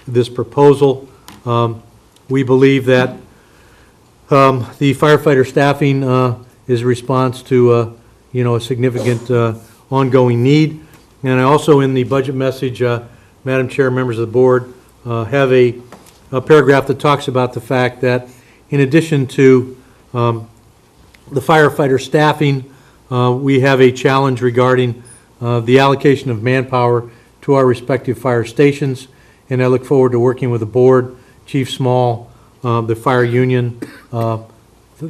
this proposal. We believe that the firefighter staffing is a response to a significant ongoing need. And I also, in the budget message, Madam Chair, members of the board, have a paragraph that talks about the fact that in addition to the firefighter staffing, we have a challenge regarding the allocation of manpower to our respective fire stations, and I look forward to working with the board, Chief Small, the fire union, the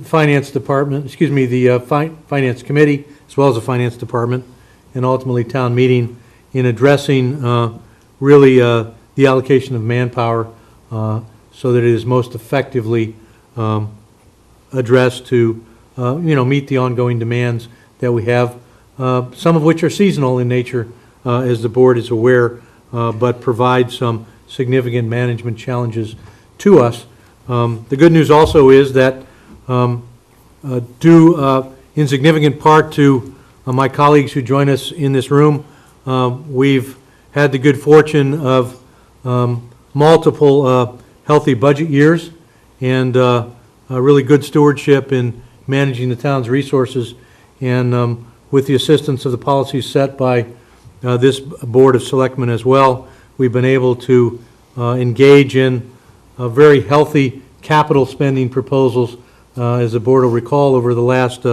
finance department, the finance committee, as well as the finance department, and ultimately town meeting in addressing really the allocation of manpower so that it is most effectively address to, meet the ongoing demands that we have, some of which are seasonal in nature, as the board is aware, but provide some significant management challenges to us. The good news also is that due in significant part to my colleagues who join us in this room, we've had the good fortune of multiple healthy budget years and a really good stewardship in managing the town's resources. And with the assistance of the policies set by this Board of Selectmen as well, we've been able to engage in very healthy capital spending proposals, as the board will recall, over the last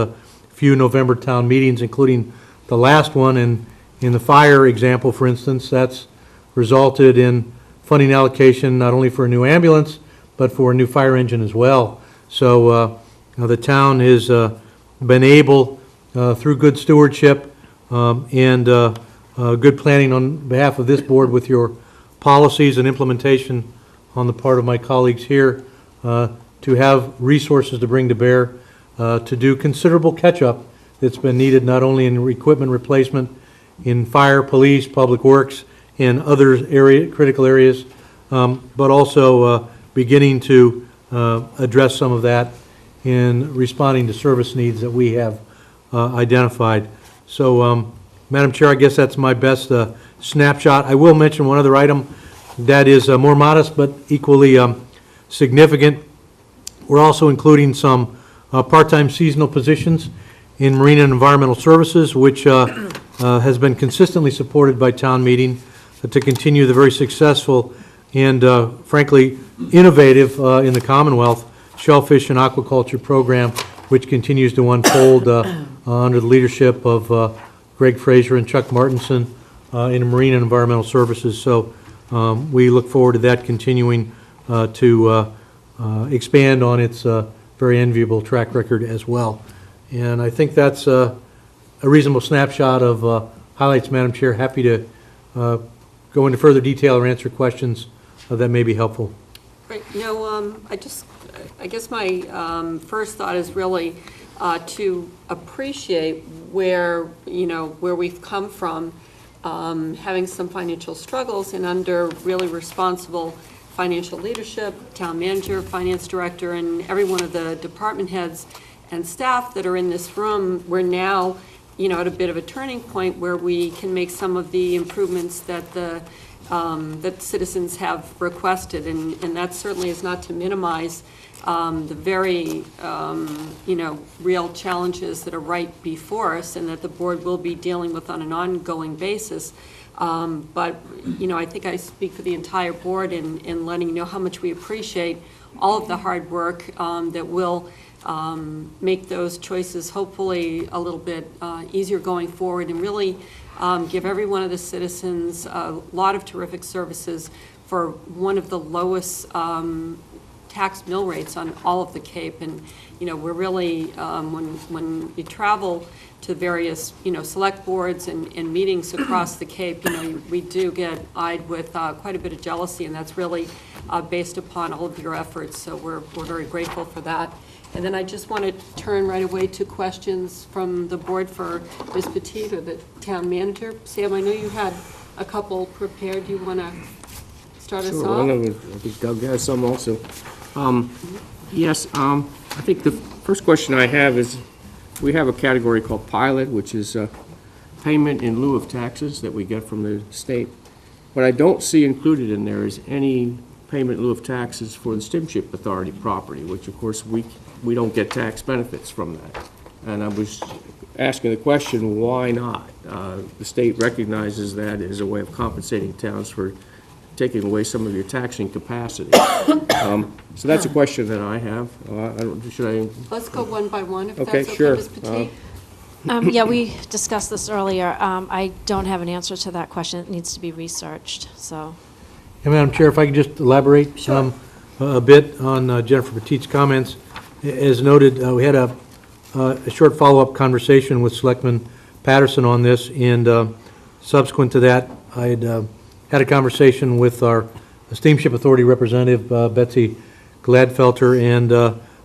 few November town meetings, including the last one. And in the fire example, for instance, that's resulted in funding allocation not only for a new ambulance, but for a new fire engine as well. So the town has been able, through good stewardship and good planning on behalf of this board with your policies and implementation on the part of my colleagues here, to have resources to bring to bear to do considerable catch-up that's been needed not only in equipment replacement in fire, police, public works, and other critical areas, but also beginning to address some of that in responding to service needs that we have identified. So, Madam Chair, I guess that's my best snapshot. I will mention one other item that is more modest but equally significant. We're also including some part-time seasonal positions in Marine and Environmental Services, which has been consistently supported by town meeting to continue the very successful and frankly innovative in the Commonwealth shellfish and aquaculture program, which continues to unfold under the leadership of Greg Fraser and Chuck Martinson in Marine and Environmental Services. So we look forward to that continuing to expand on its very enviable track record as well. And I think that's a reasonable snapshot of highlights, Madam Chair. Happy to go into further detail or answer questions that may be helpful. Right. I guess my first thought is really to appreciate where we've come from, having some financial struggles, and under really responsible financial leadership, town manager, finance director, and every one of the department heads and staff that are in this room, we're now, at a bit of a turning point where we can make some of the improvements that that citizens have requested, and that certainly is not to minimize the very, real challenges that are right before us and that the board will be dealing with on an ongoing basis. But, I think I speak for the entire board in letting you know how much we appreciate all of the hard work that will make those choices hopefully a little bit easier going forward, and really give every one of the citizens a lot of terrific services for one of the lowest tax mill rates on all of the Cape. And we're really, when you travel to various select boards and meetings across the Cape, we do get eyed with quite a bit of jealousy, and that's really based upon all of your efforts. So we're very grateful for that. And then I just want to turn right away to questions from the board for Ms. Petit, or the town manager. Sam, I know you had a couple prepared. Do you want to start us off? I think Doug has some also. Yes, I think the first question I have is, we have a category called pilot, which is payment in lieu of taxes that we get from the state. What I don't see included in there is any payment in lieu of taxes for the Steamship Authority property, which of course we don't get tax benefits from that. And I was asking the question, why not? The state recognizes that as a way of compensating towns for taking away some of your taxing capacity. So that's a question that I have. Let's go one by one, if okay, that's okay, sure. Ms. Petit. Yeah, we discussed this earlier. I don't have an answer to that question. It needs to be researched, so. And Madam Chair, if I could just elaborate a bit on Jennifer Petit's comments. As noted, we had a short follow-up conversation with Selectman Patterson on this, and subsequent to that, I had a conversation with our Steamship Authority representative, Betsy Gladfelter, and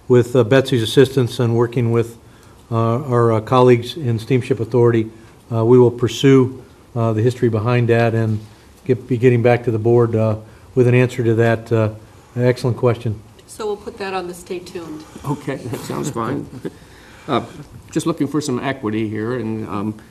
with Betsy's assistance and working with our colleagues in Steamship Authority, we will pursue the history behind that and be getting back to the board with an answer to that excellent question. So we'll put that on the stay tuned. Okay, that sounds fine. Just looking for some equity here, and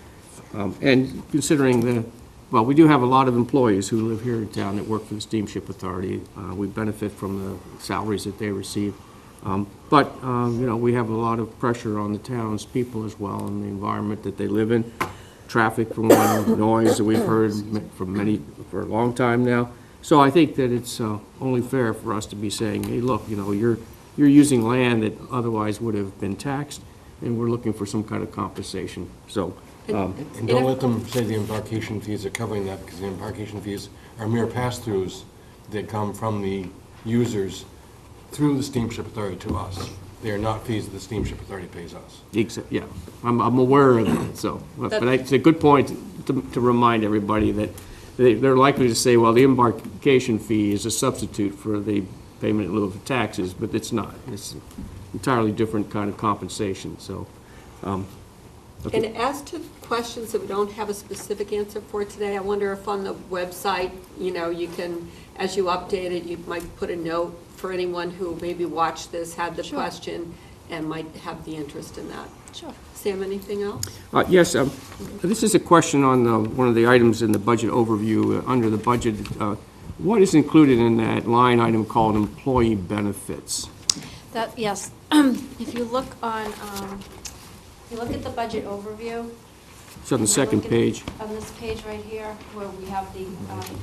considering well, we do have a lot of employees who live here in town that work for the Steamship Authority. We benefit from the salaries that they receive. But we have a lot of pressure on the town's people as well, and the environment that they live in. Traffic from one, noise that we've heard from many for a long time now. So I think that it's only fair for us to be saying, hey, look, you're using land that otherwise would have been taxed, and we're looking for some kind of compensation. So, and don't let them say the embarkation fees are covering that, because the embarkation fees are mere pass-throughs that come from the users through the Steamship Authority to us. They are not fees that the Steamship Authority pays us. Yeah, I'm aware of that. So, but it's a good point to remind everybody that they're likely to say, well, the embarkation fee is a substitute for the payment in lieu of taxes, but it's not. It's an entirely different kind of compensation. So, okay. And as to questions that we don't have a specific answer for today, I wonder if on the website, you can, as you update it, you might put a note for anyone who maybe watched this, had the question, and might have the interest in that. Sure. Sam, anything else? Yes, this is a question on one of the items in the budget overview. Under the budget, what is included in that line item called employee benefits? Yes, if you look on, if you look at the budget overview. It's on the second page. On this page right here, where we have the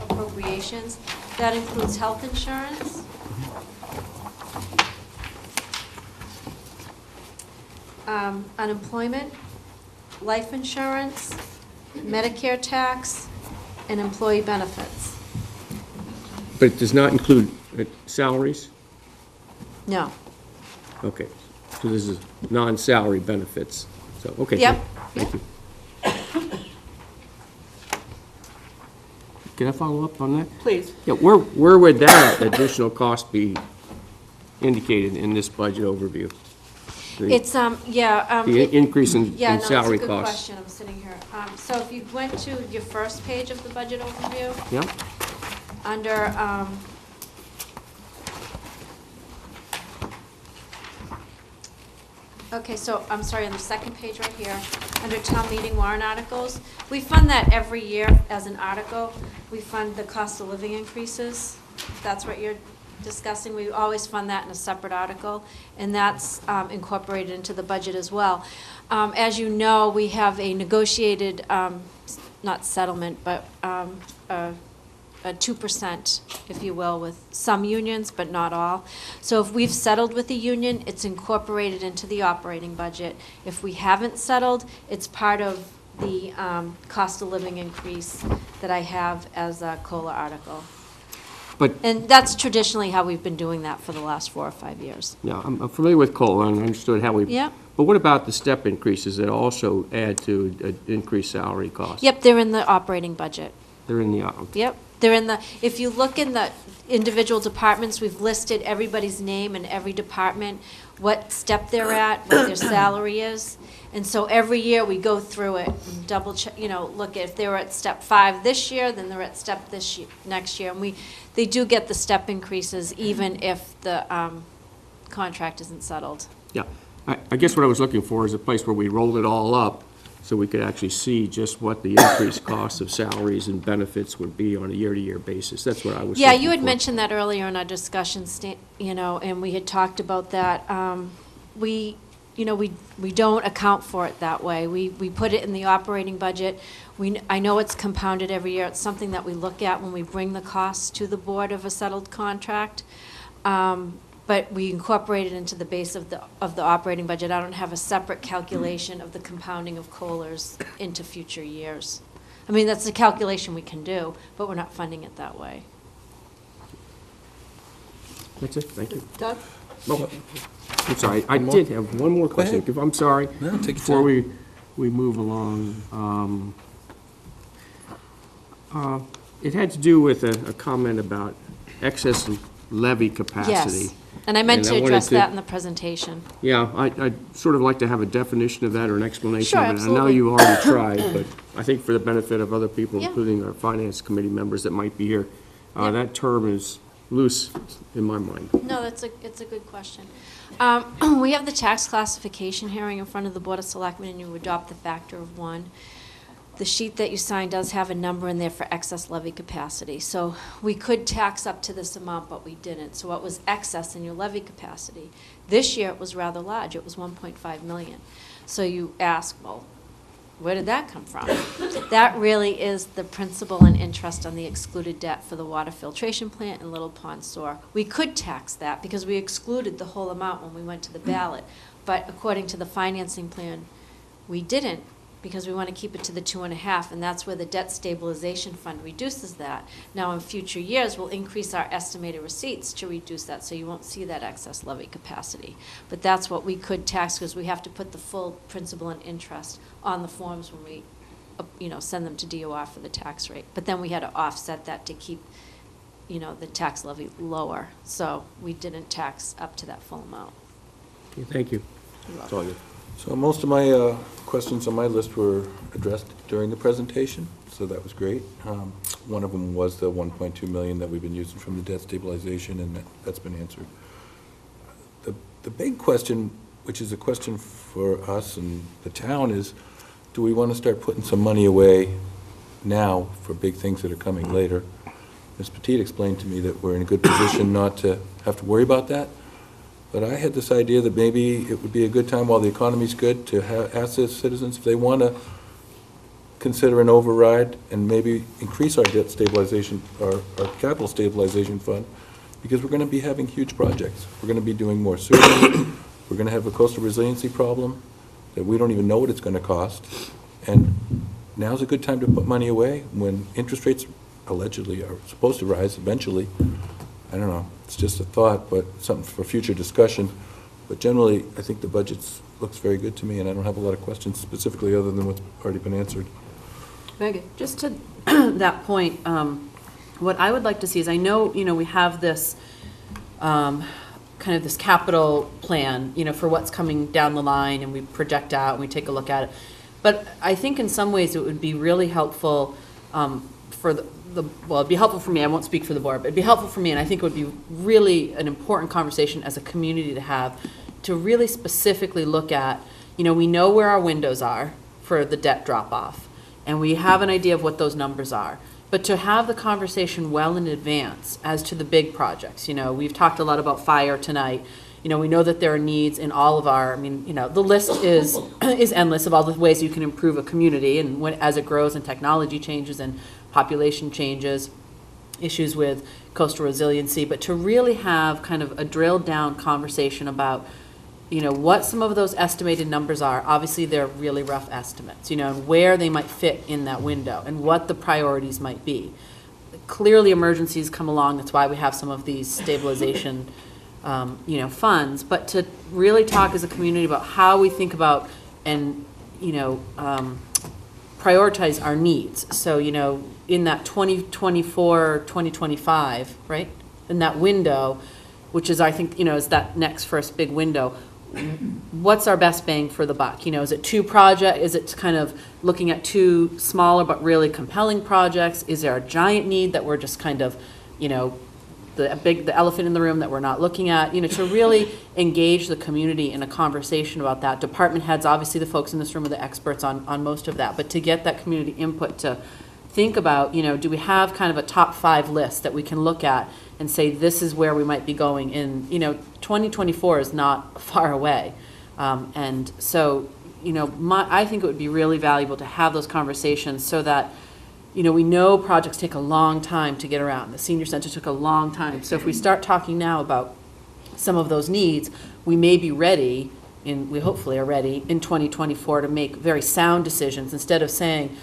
appropriations, that includes health insurance. Unemployment, life insurance, Medicare tax, and employee benefits. But it does not include salaries? No. Okay, so this is non-salary benefits. So, okay. Yep. Thank you. Can I follow up on that? Please. Yeah, where would that additional cost be indicated in this budget overview? It's, The increase in yeah, no, salary it's a good costs. question, I'm sitting here. So if you went to your first page of the budget overview, Yeah, under, okay, so, I'm sorry, on the second page right here, under town meeting warrant articles, we fund that every year as an article. We fund the cost of living increases. That's what you're discussing. We always fund that in a separate article, and that's incorporated into the budget as well. As you know, we have a negotiated, not settlement, but a 2%, if you will, with some unions, but not all. So if we've settled with the union, it's incorporated into the operating budget. If we haven't settled, it's part of the cost of living increase that I have as a COLA article. And that's traditionally how we've been doing that for the last 4 or 5 years. yeah, I'm familiar with COLA and understood how we. Yep. But what about the step increases that also add to increased salary costs? Yep, they're in the operating budget. They're in the. Yep, they're in the, if you look in the individual departments, we've listed everybody's name in every department, what step they're at, what their salary is. And so every year we go through it and double check, look at if they were at step 5 this year, then they're at step next year. And they do get the step increases even if the contract isn't settled. Yeah, I guess what I was looking for is a place where we rolled it all up so we could actually see just what the increased costs of salaries and benefits would be on a year-to-year basis. That's what I was Yeah, looking you had for. mentioned that earlier in our discussion, and we had talked about that. We don't account for it that way. We put it in the operating budget. I know it's compounded every year. It's something that we look at when we bring the costs to the board of a settled contract. But we incorporate it into the base of the operating budget. I don't have a separate calculation of the compounding of COLAs into future years. I mean, that's a calculation we can do, but we're not funding it that way. That's it, thank you. Doug? I'm sorry, I did have one more question. I'm sorry. No, take your Before time. we move along. It had to do with a comment about excess levy capacity. Yes, and I meant And to I wanted address to- that in the presentation. Yeah, I'd sort of like to have a definition of that or an explanation Sure, of it. I know absolutely. you already tried, but I think for the benefit of other people, Yeah. including our finance committee members that might be here, Yeah. that term is loose in my mind. No, it's a good question. We have the tax classification hearing in front of the Board of Selectmen, and you adopt the factor of 1. The sheet that you signed does have a number in there for excess levy capacity. So we could tax up to this amount, but we didn't. So what was excess in your levy capacity? This year, it was rather large. It was 1.5 million. So you ask, well, where did that come from? That really is the principal and interest on the excluded debt for the water filtration plant and Little Pond Sewer. We could tax that because we excluded the whole amount when we went to the ballot. But according to the financing plan, we didn't, because we want to keep it to the 2.5, and that's where the debt stabilization fund reduces that. Now, in future years, we'll increase our estimated receipts to reduce that, so you won't see that excess levy capacity. But that's what we could tax, because we have to put the full principal and interest on the forms when we, send them to DOR for the tax rate. But then we had to offset that to keep, the tax levy lower. So we didn't tax up to that full amount. Okay, thank you. That's all good. So most of my questions on my list were addressed during the presentation, so that was great. One of them was the 1.2 million that we've been using from the debt stabilization, and that's been answered. The big question, which is a question for us and the town, is do we want to start putting some money away now for big things that are coming later? Ms. Petit explained to me that we're in a good position not to have to worry about that. But I had this idea that maybe it would be a good time while the economy's good to ask the citizens if they want to consider an override and maybe increase our debt stabilization, our capital stabilization fund, because we're going to be having huge projects. We're going to be doing more sewer. We're going to have a coastal resiliency problem that we don't even know what it's going to cost. And now's a good time to put money away when interest rates allegedly are supposed to rise eventually. I don't know, it's just a thought, but something for future discussion. But generally, I think the budget looks very good to me, and I don't have a lot of questions specifically other than what's already been answered. Megan, just to that point, what I would like to see is, I know, we have this kind of this capital plan, for what's coming down the line, and we project out and we take a look at it. But I think in some ways it would be really helpful for well, it'd be helpful for me, I won't speak for the board, but it'd be helpful for me, and I think it would be really an important conversation as a community to have, to really specifically look at, we know where our windows are for the debt drop-off, and we have an idea of what those numbers are. But to have the conversation well in advance as to the big projects, we've talked a lot about fire tonight. We know that there are needs in all of our, the list is endless of all the ways you can improve a community, and as it grows and technology changes and population changes, issues with coastal resiliency, but to really have kind of a drilled down conversation about, what some of those estimated numbers are. Obviously, they're really rough estimates, and where they might fit in that window and what the priorities might be. Clearly, emergencies come along. That's why we have some of these stabilization funds, but to really talk as a community about how we think about and, prioritize our needs. So, in that 2024, 2025, right? In that window, which is, I think, is that next first big window, what's our best bang for the buck? Is it two projects? Is it kind of looking at two smaller but really compelling projects? Is there a giant need that we're just kind of, the elephant in the room that we're not looking at, to really engage the community in a conversation about that. Department heads, obviously the folks in this room are the experts on most of that, but to get that community input to think about, do we have kind of a top 5 list that we can look at and say, this is where we might be going in, 2024 is not far away. And so, I think it would be really valuable to have those conversations so that, we know projects take a long time to get around. The senior center took a long time. So if we start talking now about some of those needs, we may be ready, we hopefully are ready in 2024 to make very sound decisions instead of saying,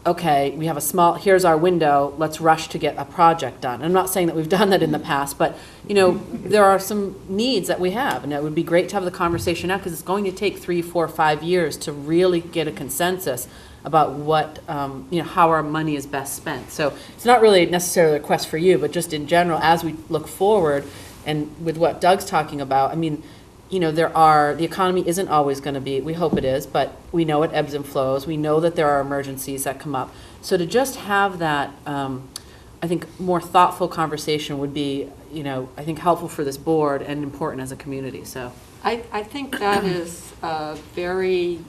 okay, we have here's our window, let's rush to get a project done. I'm not saying that we've done that in the past, but, there are some needs that we have, and it would be great to have the conversation now because it's going to take 3, 4, 5 years to really get a consensus about what, how our money is best spent. So it's not really necessarily a request for you, but just in general, as we look forward, and with what Doug's talking about, I mean, the economy isn't always going to be, we hope it is, but we know it ebbs and flows. We know that there are emergencies that come up. So to just have that, I think, more thoughtful conversation would be, I think helpful for this board and important as a community, so. I think that is a very,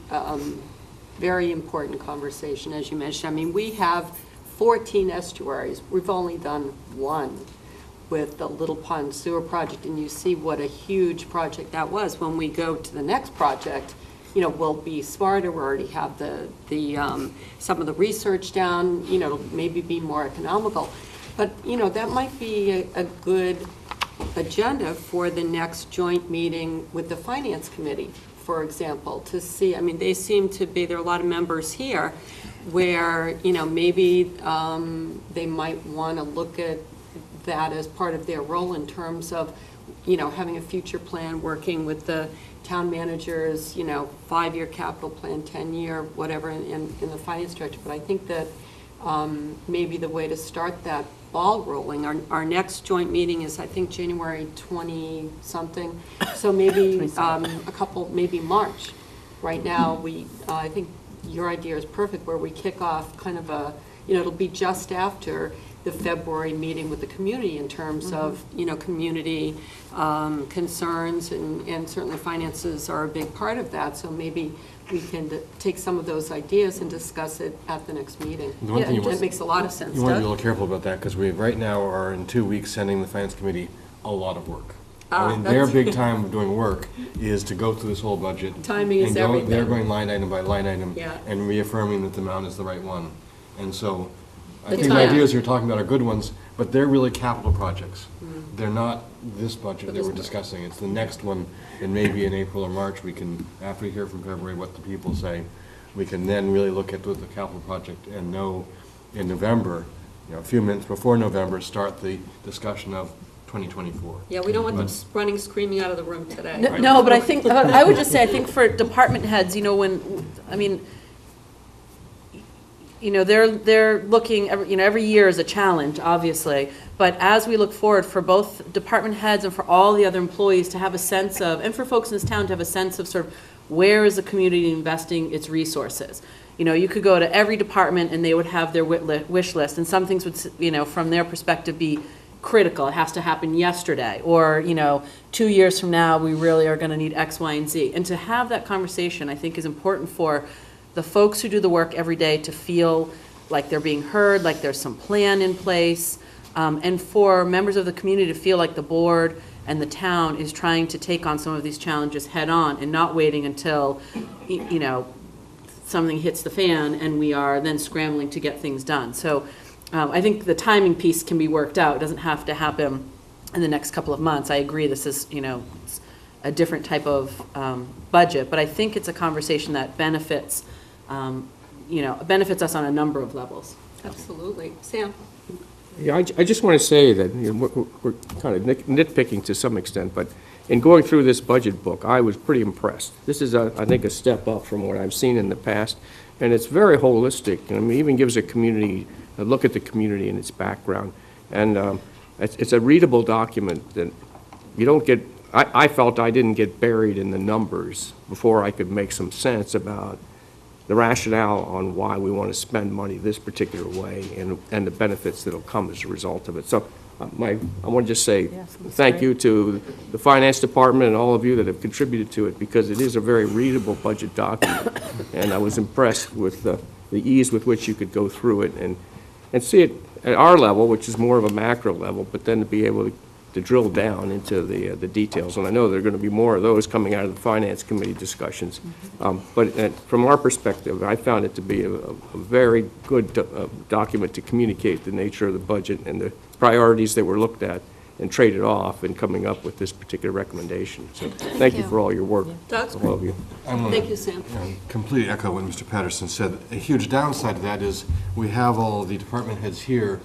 very important conversation, as you mentioned. I mean, we have 14 estuaries. We've only done one with the Little Pond Sewer Project, and you see what a huge project that was. When we go to the next project, we'll be smarter. We already have the some of the research down, maybe be more economical. But, that might be a good agenda for the next joint meeting with the Finance Committee, for example, to see, I mean, they seem to be, there are a lot of members here where, maybe they might want to look at that as part of their role in terms of, having a future plan, working with the town managers, 5-year capital plan, 10-year, whatever, in the finance director. But I think that maybe the way to start that ball rolling, our next joint meeting is, I think, January 20-something. So maybe a couple, maybe March. Right now, I think your idea is perfect, where we kick off kind of a, it'll be just after the February meeting with the community in terms of, community concerns, and certainly finances are a big part of that. So maybe we can take some of those ideas and discuss it at the next meeting. That makes a lot of sense. You want to be a little careful about that, because we right now are in 2 weeks sending the Finance Committee a lot of work. I mean, their big time of doing work is to go through this whole budget. Timing is everything. They're going line item by line item, Yeah. and reaffirming that the amount is the right one. And so I think the ideas you're talking about are good ones, but they're really capital projects. They're not this budget that we're discussing. It's the next one, and maybe in April or March, we can, after we hear from February what the people say, we can then really look at the capital project and know in November, a few minutes before November, start the discussion of 2024. Yeah, we don't want them running, screaming out of the room today. No, but I think, I would just say, I think for department heads, they're looking, every year is a challenge, obviously, but as we look forward, for both department heads and for all the other employees to have a sense of, and for folks in this town to have a sense of sort of where is the community investing its resources. You could go to every department and they would have their wish list, and some things would, from their perspective, be critical. It has to happen yesterday, or 2 years from now we really are going to need X, Y, and Z. And to have that conversation, I think, is important for the folks who do the work every day to feel like they're being heard, like there's some plan in place, and for members of the community to feel like the board and the town is trying to take on some of these challenges head on and not waiting until something hits the fan and we are then scrambling to get things done. So I think the timing piece can be worked out. It doesn't have to happen in the next couple of months. I agree this is it's a different type of budget, but I think it's a conversation that benefits benefits us on a number of levels. Absolutely. Sam? Yeah, I just want to say that we're kind of nitpicking to some extent, but in going through this budget book, I was pretty impressed. This is, I think, a step up from what I've seen in the past, and it's very holistic. I mean, it even gives a look at the community and its background, and it's a readable document that you don't get. I felt I didn't get buried in the numbers before I could make some sense about the rationale on why we want to spend money this particular way and the benefits that'll come as a result of it. So I want to just say thank you to the Finance Department and all of you that have contributed to it, because it is a very readable budget document. And I was impressed with the ease with which you could go through it and see it at our level, which is more of a macro level, but then to be able to drill down into the details. And I know there are going to be more of those coming out of the Finance Committee discussions. But from our perspective, I found it to be a very good document to communicate the nature of the budget and the priorities that were looked at and traded off in coming up with this particular recommendation. So thank you for all your work, all of you. Thank you, Sam. Completely echo what Mr. Patterson said. A huge downside to that is we have all the department heads here.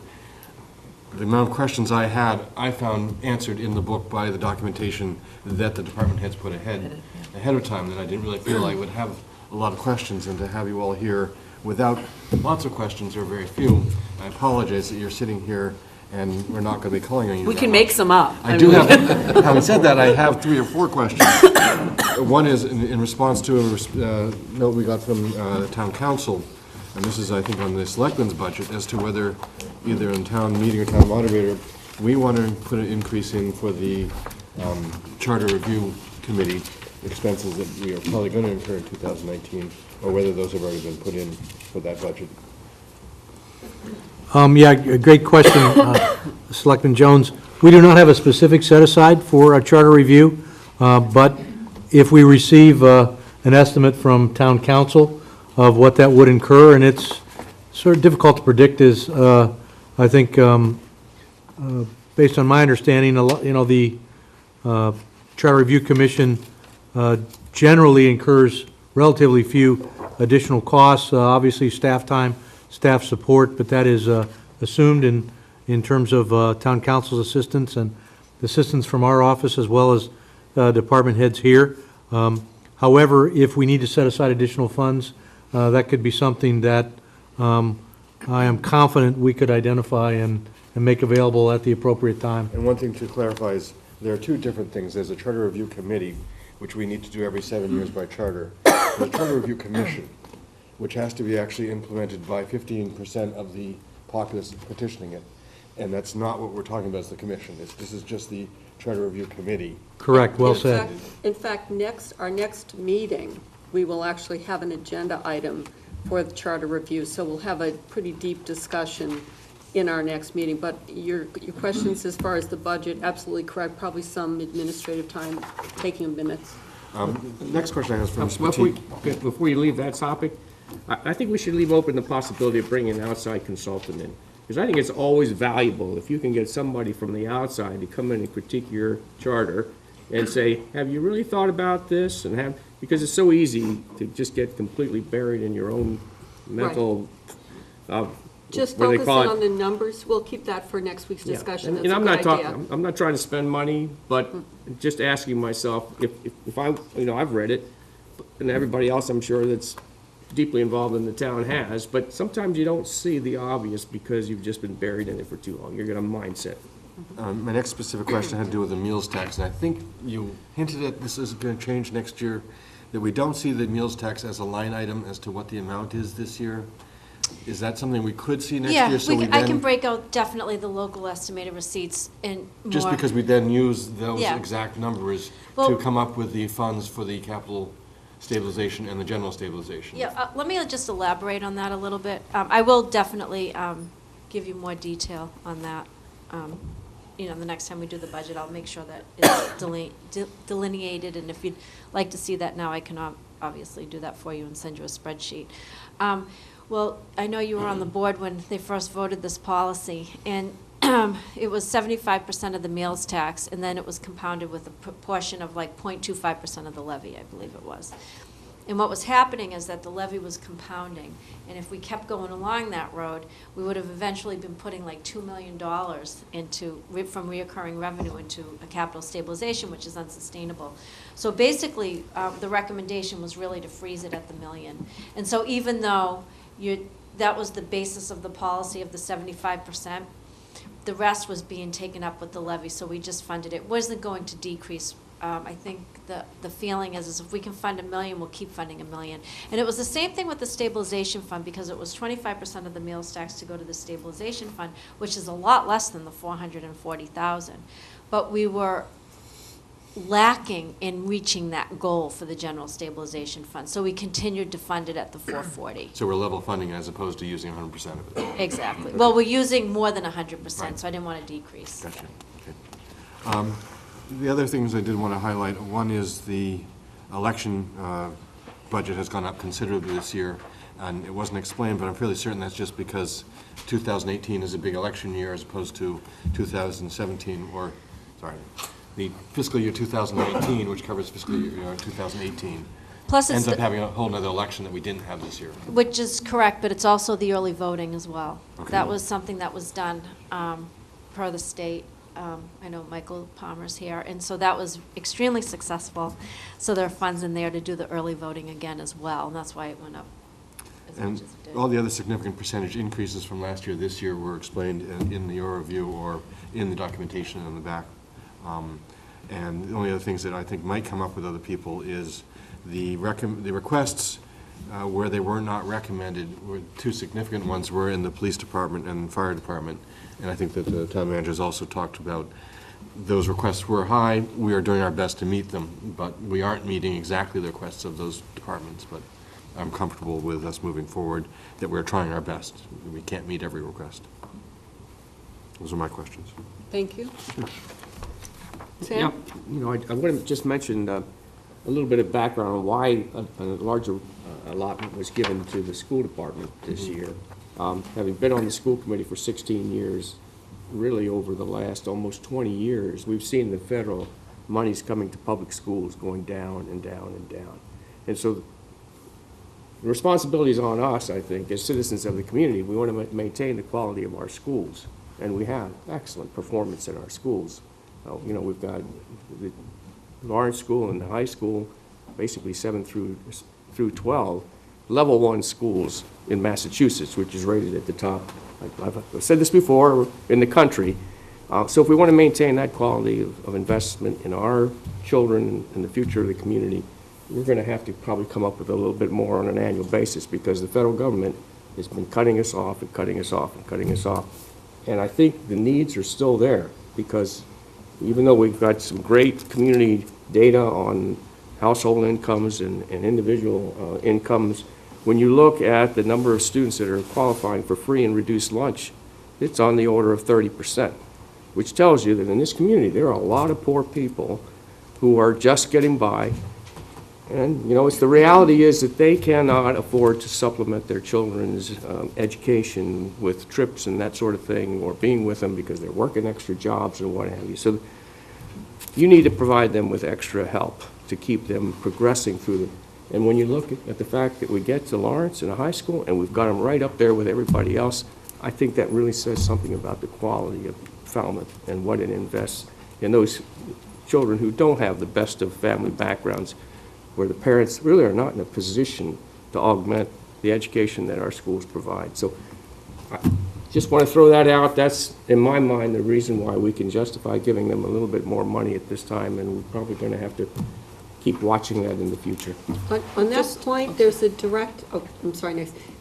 The amount of questions I had, I found answered in the book by the documentation that the department heads put ahead of time, that I didn't really feel I would have a lot of questions, and to have you all here without lots of questions or very few, I apologize that you're sitting here and we're not going to be calling on you. We that can much. make some up. I do have, having said that, I have 3 or 4 questions. One is in response to a note we got from the town council, and this is, I think, on the selectmen's budget, as to whether either in town meeting or town moderator, we want to put an increase in for the charter review committee expenses that we are probably going to incur in 2019, or whether those have already been put in for that budget. Yeah, a great question, Selectman Jones. We do not have a specific set aside for a charter review, but if we receive an estimate from town council of what that would incur, and it's sort of difficult to predict, is I think based on my understanding, the Charter Review Commission generally incurs relatively few additional costs, obviously staff time, staff support, but that is assumed in terms of town council's assistance and assistance from our office as well as department heads here. However, if we need to set aside additional funds, that could be something that I am confident we could identify and make available at the appropriate time. And one thing to clarify is there are 2 different things. There's a charter review committee, which we need to do every 7 years by charter. There's a charter review commission, which has to be actually implemented by 15% of the populace petitioning it. And that's not what we're talking about as the commission. This is just the charter review committee. Correct, well said. In fact, our next meeting, we will actually have an agenda item for the charter review, so we'll have a pretty deep discussion in our next meeting. But your questions as far as the budget, absolutely correct, probably some administrative time taking of minutes. Next question I have is from Ms. Petit. Before you leave that topic, I think we should leave open the possibility of bringing an outside consultant in. Because I think it's always valuable if you can get somebody from the outside to come in and critique your charter and say, have you really thought about this? Because it's so easy to just get completely buried in your own mental, just what do they focusing call it? on the numbers, we'll keep that for next week's Yeah. discussion. And That's I'm a not good idea. I'm not trying to spend money, but just asking myself, if I, I've read it, and everybody else I'm sure that's deeply involved in the town has, but sometimes you don't see the obvious because you've just been buried in it for too long. You're got a mindset. My next specific question had to do with the meals tax, and I think you hinted at this is going to change next year, that we don't see the meals tax as a line item as to what the amount is this year. Is that something we could see next year? Yeah, I can break out definitely the local estimated receipts and more. Just because we then use those Yeah. exact numbers Well- to come up with the funds for the capital stabilization and the general stabilization. Yeah, let me just elaborate on that a little bit. I will definitely give you more detail on that. The next time we do the budget, I'll make sure that it's delineated, and if you'd like to see that now, I can obviously do that for you and send you a spreadsheet. Well, I know you were on the board when they first voted this policy, and it was 75% of the meals tax, and then it was compounded with a proportion of like 0.25% of the levy, I believe it was. And what was happening is that the levy was compounding, and if we kept going along that road, we would have eventually been putting like $2 million from reoccurring revenue into a capital stabilization, which is unsustainable. So basically, the recommendation was really to freeze it at the million. And so even though that was the basis of the policy of the 75%, the rest was being taken up with the levy, so we just funded it. It wasn't going to decrease. I think the feeling is if we can fund $1 million, we'll keep funding $1 million. And it was the same thing with the stabilization fund, because it was 25% of the meals tax to go to the stabilization fund, which is a lot less than the $440,000. But we were lacking in reaching that goal for the general stabilization fund, so we continued to fund it at the 440. So we're level funding as opposed to using 100% of it. Exactly. Well, we're using more than 100%, Right. so I didn't want to decrease. Gotcha. Okay. The other things I did want to highlight, one is the election budget has gone up considerably this year, and it wasn't explained, but I'm fairly certain that's just because 2018 is a big election year as opposed to 2017, or, sorry, the fiscal year 2019, which covers fiscal year 2018. Plus, ends up having a whole nother election that we didn't have this year. Which is correct, but it's also the early voting as well. Okay. That was something that was done per the state. I know Michael Palmer's here, and so that was extremely successful. So there are funds in there to do the early voting again as well, and that's why it went up as And all the other significant percentage increases from last year, this year were explained in your review or in the documentation on the back. And the only other things that I think might come up with other people is the requests where they were not recommended, were two significant ones were in the police department and fire department. And I think that the town manager has also talked about those requests were high. We are doing our best to meet them, but we aren't meeting exactly the requests of those departments. But I'm comfortable with us moving forward, that we're trying our best. We can't meet every request. Those are my questions. Thank you. Sam? Yeah, you know, I want to just mention a little bit of background on why a larger allotment was given to the school department this year. Having been on the school committee for 16 years, really over the last almost 20 years, we've seen the federal monies coming to public schools going down and down and down. And so the responsibility is on us, I think, as citizens of the community. We want to maintain the quality of our schools, and we have excellent performance in our schools. You know, we've got the Lawrence School and the high school, basically 7 through 12, level 1 schools in Massachusetts, which is rated at the top. I've said this before, in the country. So if we want to maintain that quality of investment in our children and the future of the community, we're going to have to probably come up with a little bit more on an annual basis, because the federal government has been cutting us off and cutting us off and cutting us off. And I think the needs are still there, because even though we've got some great community data on household incomes and individual incomes, when you look at the number of students that are qualifying for free and reduced lunch, it's on the order of 30%, which tells you that in this community there are a lot of poor people who are just getting by. And, you know, it's the reality is that they cannot afford to supplement their children's education with trips and that sort of thing, or being with them because they're working extra jobs and what have you. So you need to provide them with extra help to keep them progressing through the. And when you look at the fact that we get to Lawrence in a high school and we've got them right up there with everybody else, I think that really says something about the quality of Falmouth and what it invests in those children who don't have the best of family backgrounds, where the parents really are not in a position to augment the education that our schools provide. So I just want to throw that out. That's, in my mind, the reason why we can justify giving them a little bit more money at this time, and we're probably going to have to keep watching that in the future. On that point, there's a direct,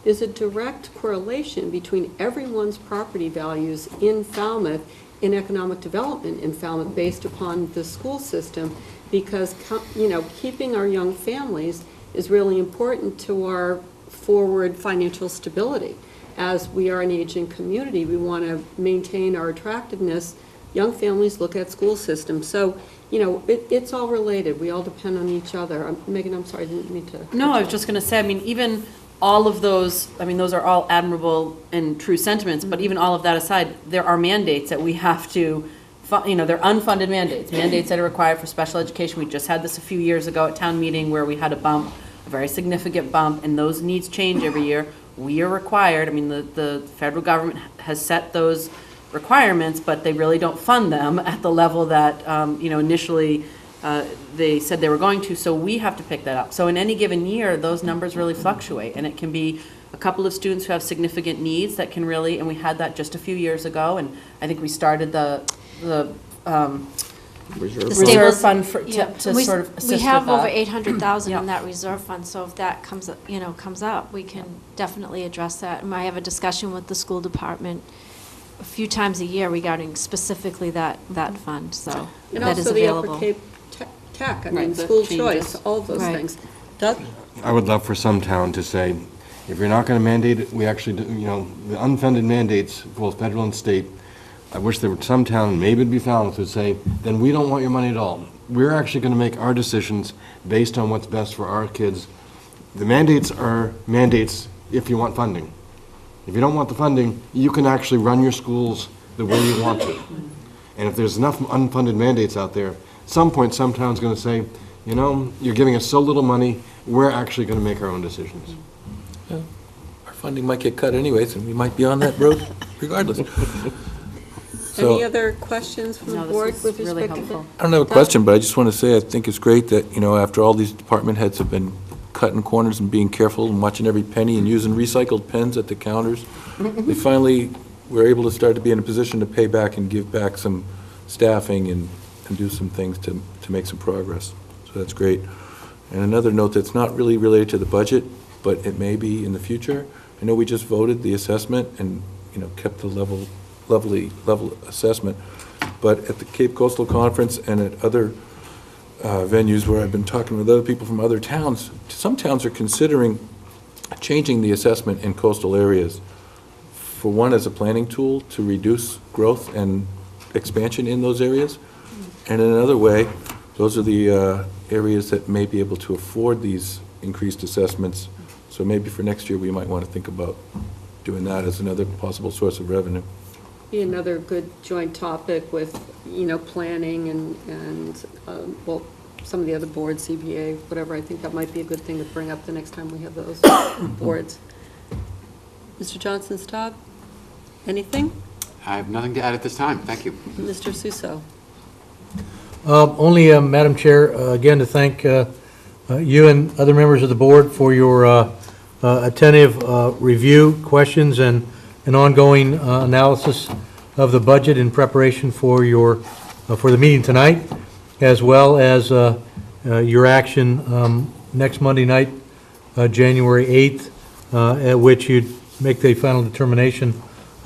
there's a direct correlation between everyone's property values in Falmouth in economic development in Falmouth based upon the school system, because, you know, keeping our young families is really important to our forward financial stability. As we are an aging community, we want to maintain our attractiveness. Young families look at school systems. So, you know, it's all related. We all depend on each other. Megan, I'm sorry, I didn't mean to. No, I was just going to say, I mean, even all of those, I mean, those are all admirable and true sentiments, but even all of that aside, there are mandates that we have to, you know, they're unfunded mandates that are required for special education. We just had this a few years ago at town meeting where we had a bump, a very significant bump, and those needs change every year. We are required, I mean, the federal government has set those requirements, but they really don't fund them at the level that, you know, initially they said they were going to, so we have to pick that up. So in any given year, those numbers really fluctuate, and it can be a couple of students who have significant needs that can really, and we had that just a few years ago, and I think we started the reserve fund to sort of assist with that. We have over 800,000 in that reserve fund, so if that comes up, we can definitely address that. And I have a discussion with the school department a few times a year regarding specifically that fund, so and that is also available. The Upper Cape Tech, I mean, the school changes. choice, all those things. Doug? I would love for some town to say, if you're not going to mandate it, we actually, you know, the unfunded mandates, both federal and state, I wish there were some town, maybe it'd be Falmouth, would say, then we don't want your money at all. We're actually going to make our decisions based on what's best for our kids. The mandates are mandates if you want funding. If you don't want the funding, you can actually run your schools the way you want to. And if there's enough unfunded mandates out there, at some point some town's going to say, you know, you're giving us so little money, we're actually going to make our own decisions. Yeah. Our funding might get cut anyways, and we might be on that road regardless. So, any other questions from the board with respect to? I don't have a question, but I just want to say I think it's great that, you know, after all these department heads have been cutting corners and being careful and watching every penny and using recycled pens at the counters. They finally were able to start to be in a position to pay back and give back some staffing and do some things to make some progress. So that's great. And another note that's not really related to the budget, but it may be in the future. I know we just voted the assessment and, kept the level assessment. But at the Cape Coastal Conference and at other venues where I've been talking with other people from other towns, some towns are considering changing the assessment in coastal areas. For one, as a planning tool to reduce growth and expansion in those areas. And in another way, those are the areas that may be able to afford these increased assessments. So maybe for next year, we might want to think about doing that as another possible source of revenue. Be another good joint topic with, planning and well, some of the other boards, CBA, whatever. I think that might be a good thing to bring up the next time we have those boards. Mr. Johnson-Staub, anything? I have nothing to add at this time. Thank you. Mr. Suso. Only, Madam Chair, again, to thank you and other members of the board for your attentive review, questions, and an ongoing analysis of the budget in preparation for for the meeting tonight, as well as your action next Monday night, January 8th, at which you'd make the final determination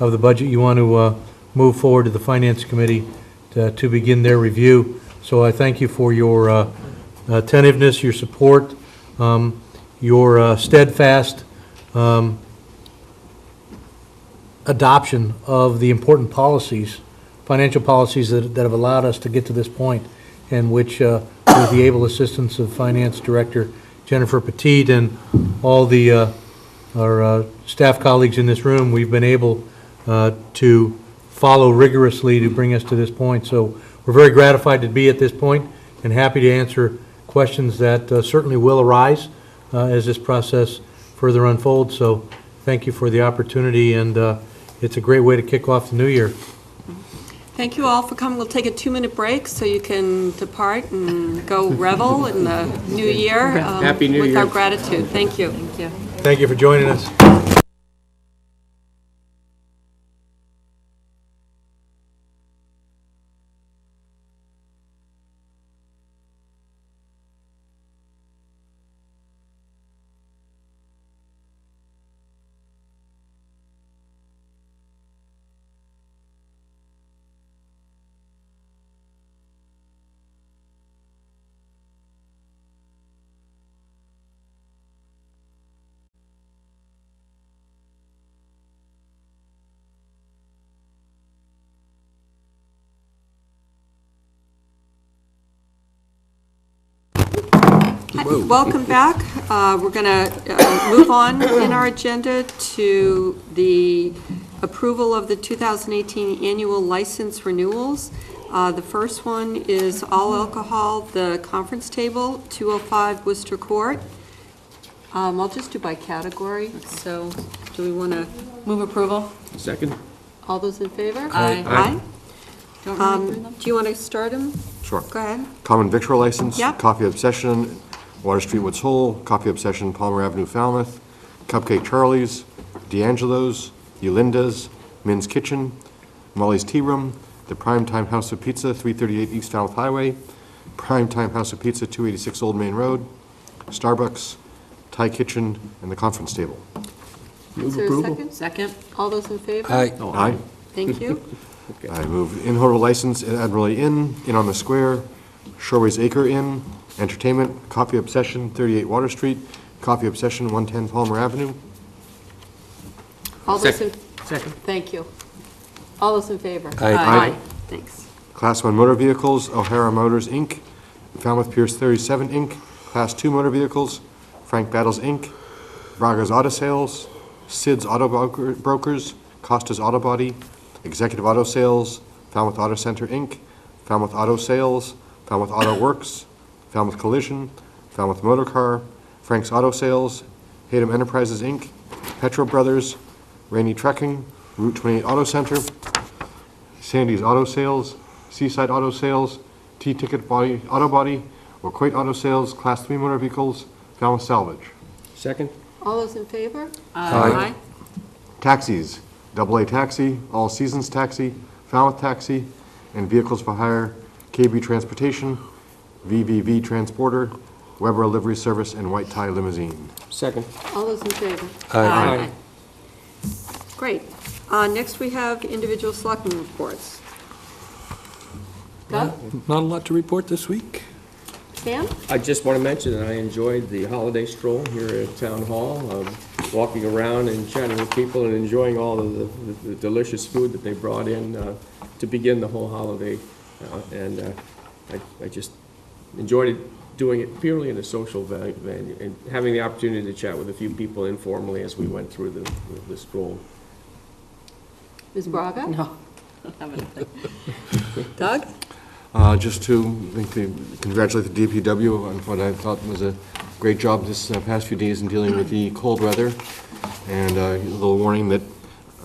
of the budget you want to move forward to the Finance Committee to begin their review. So I thank you for your attentiveness, your support, your steadfast adoption of the important policies, financial policies that have allowed us to get to this point, and which, with the able assistance of Finance Director Jennifer Petit and all our staff colleagues in this room, we've been able to follow rigorously to bring us to this point. So we're very gratified to be at this point and happy to answer questions that certainly will arise as this process further unfolds. So thank you for the opportunity, and it's a great way to kick off the new year. Thank you all for coming. We'll take a 2-minute break so you can depart and go revel in the new year. Happy New Year. With our gratitude. Thank you. Thank you. Thank you for joining us. Welcome back. We're going to move on in our agenda to the approval of the 2018 annual license renewals. The first one is all alcohol, the conference table, 205 Worcester Court. I'll just do by category. So do we want to Move approval. Second. all those in favor? Aye. Aye. Do you want me to read them? Do you want to start them? Sure. Go ahead. Common victual license. Yep. Coffee Obsession, Water Street Woods Hole. Coffee Obsession, Palmer Avenue, Falmouth. Cupcake Charlie's, D'Angelo's, Yolinda's, Min's Kitchen, Molly's Tea Room, the Primetime House of Pizza, 338 East Falmouth Highway, Primetime House of Pizza, 286 Old Main Road, Starbucks, Thai Kitchen, and the conference table. Is there a second? Second. All those in favor? Aye. Thank you. I move in-hotel license at Admiral Inn on the Square, Shoreways Acre Inn, Entertainment, Coffee Obsession, 38 Water Street, Coffee Obsession, 110 Palmer Avenue. All those in, Second. thank you. All those in favor? Aye. Thanks. Class 1 motor vehicles, O'Hara Motors, Inc., Falmouth Pierce 37, Inc., Class 2 motor vehicles, Frank Battles, Inc., Braga's Auto Sales, Sid's Auto Brokers, Costa's Auto Body, Executive Auto Sales, Falmouth Auto Center, Inc., Falmouth Auto Sales, Falmouth Auto Works, Falmouth Collision, Falmouth Motor Car, Frank's Auto Sales, Hayden Enterprises, Inc., Petro Brothers, Rainey Trekking, Route 28 Auto Center, Sandy's Auto Sales, Seaside Auto Sales, T-Ticket Body, Auto Body, Waquate Auto Sales, Class 3 motor vehicles, Falmouth Salvage. Second? All those in favor? Aye. Taxis, AA Taxi, All Seasons Taxi, Falmouth Taxi, and Vehicles for Hire, KB Transportation, VVV Transporter, Weber Livery Service, and White Tie Limousine. Second. All those in favor? Aye. Great. Next, we have individual selectmen reports. Doug? Not a lot to report this week. Sam? I just want to mention that I enjoyed the holiday stroll here at Town Hall, walking around and chatting with people and enjoying all of the delicious food that they brought in to begin the whole holiday. And I just enjoyed it, doing it purely in a social venue and having the opportunity to chat with a few people informally as we went through the stroll. Ms. Braga? No. I don't have anything. Doug? Just to congratulate the DPW on what I thought was a great job this past few days in dealing with the cold weather. And a little warning that,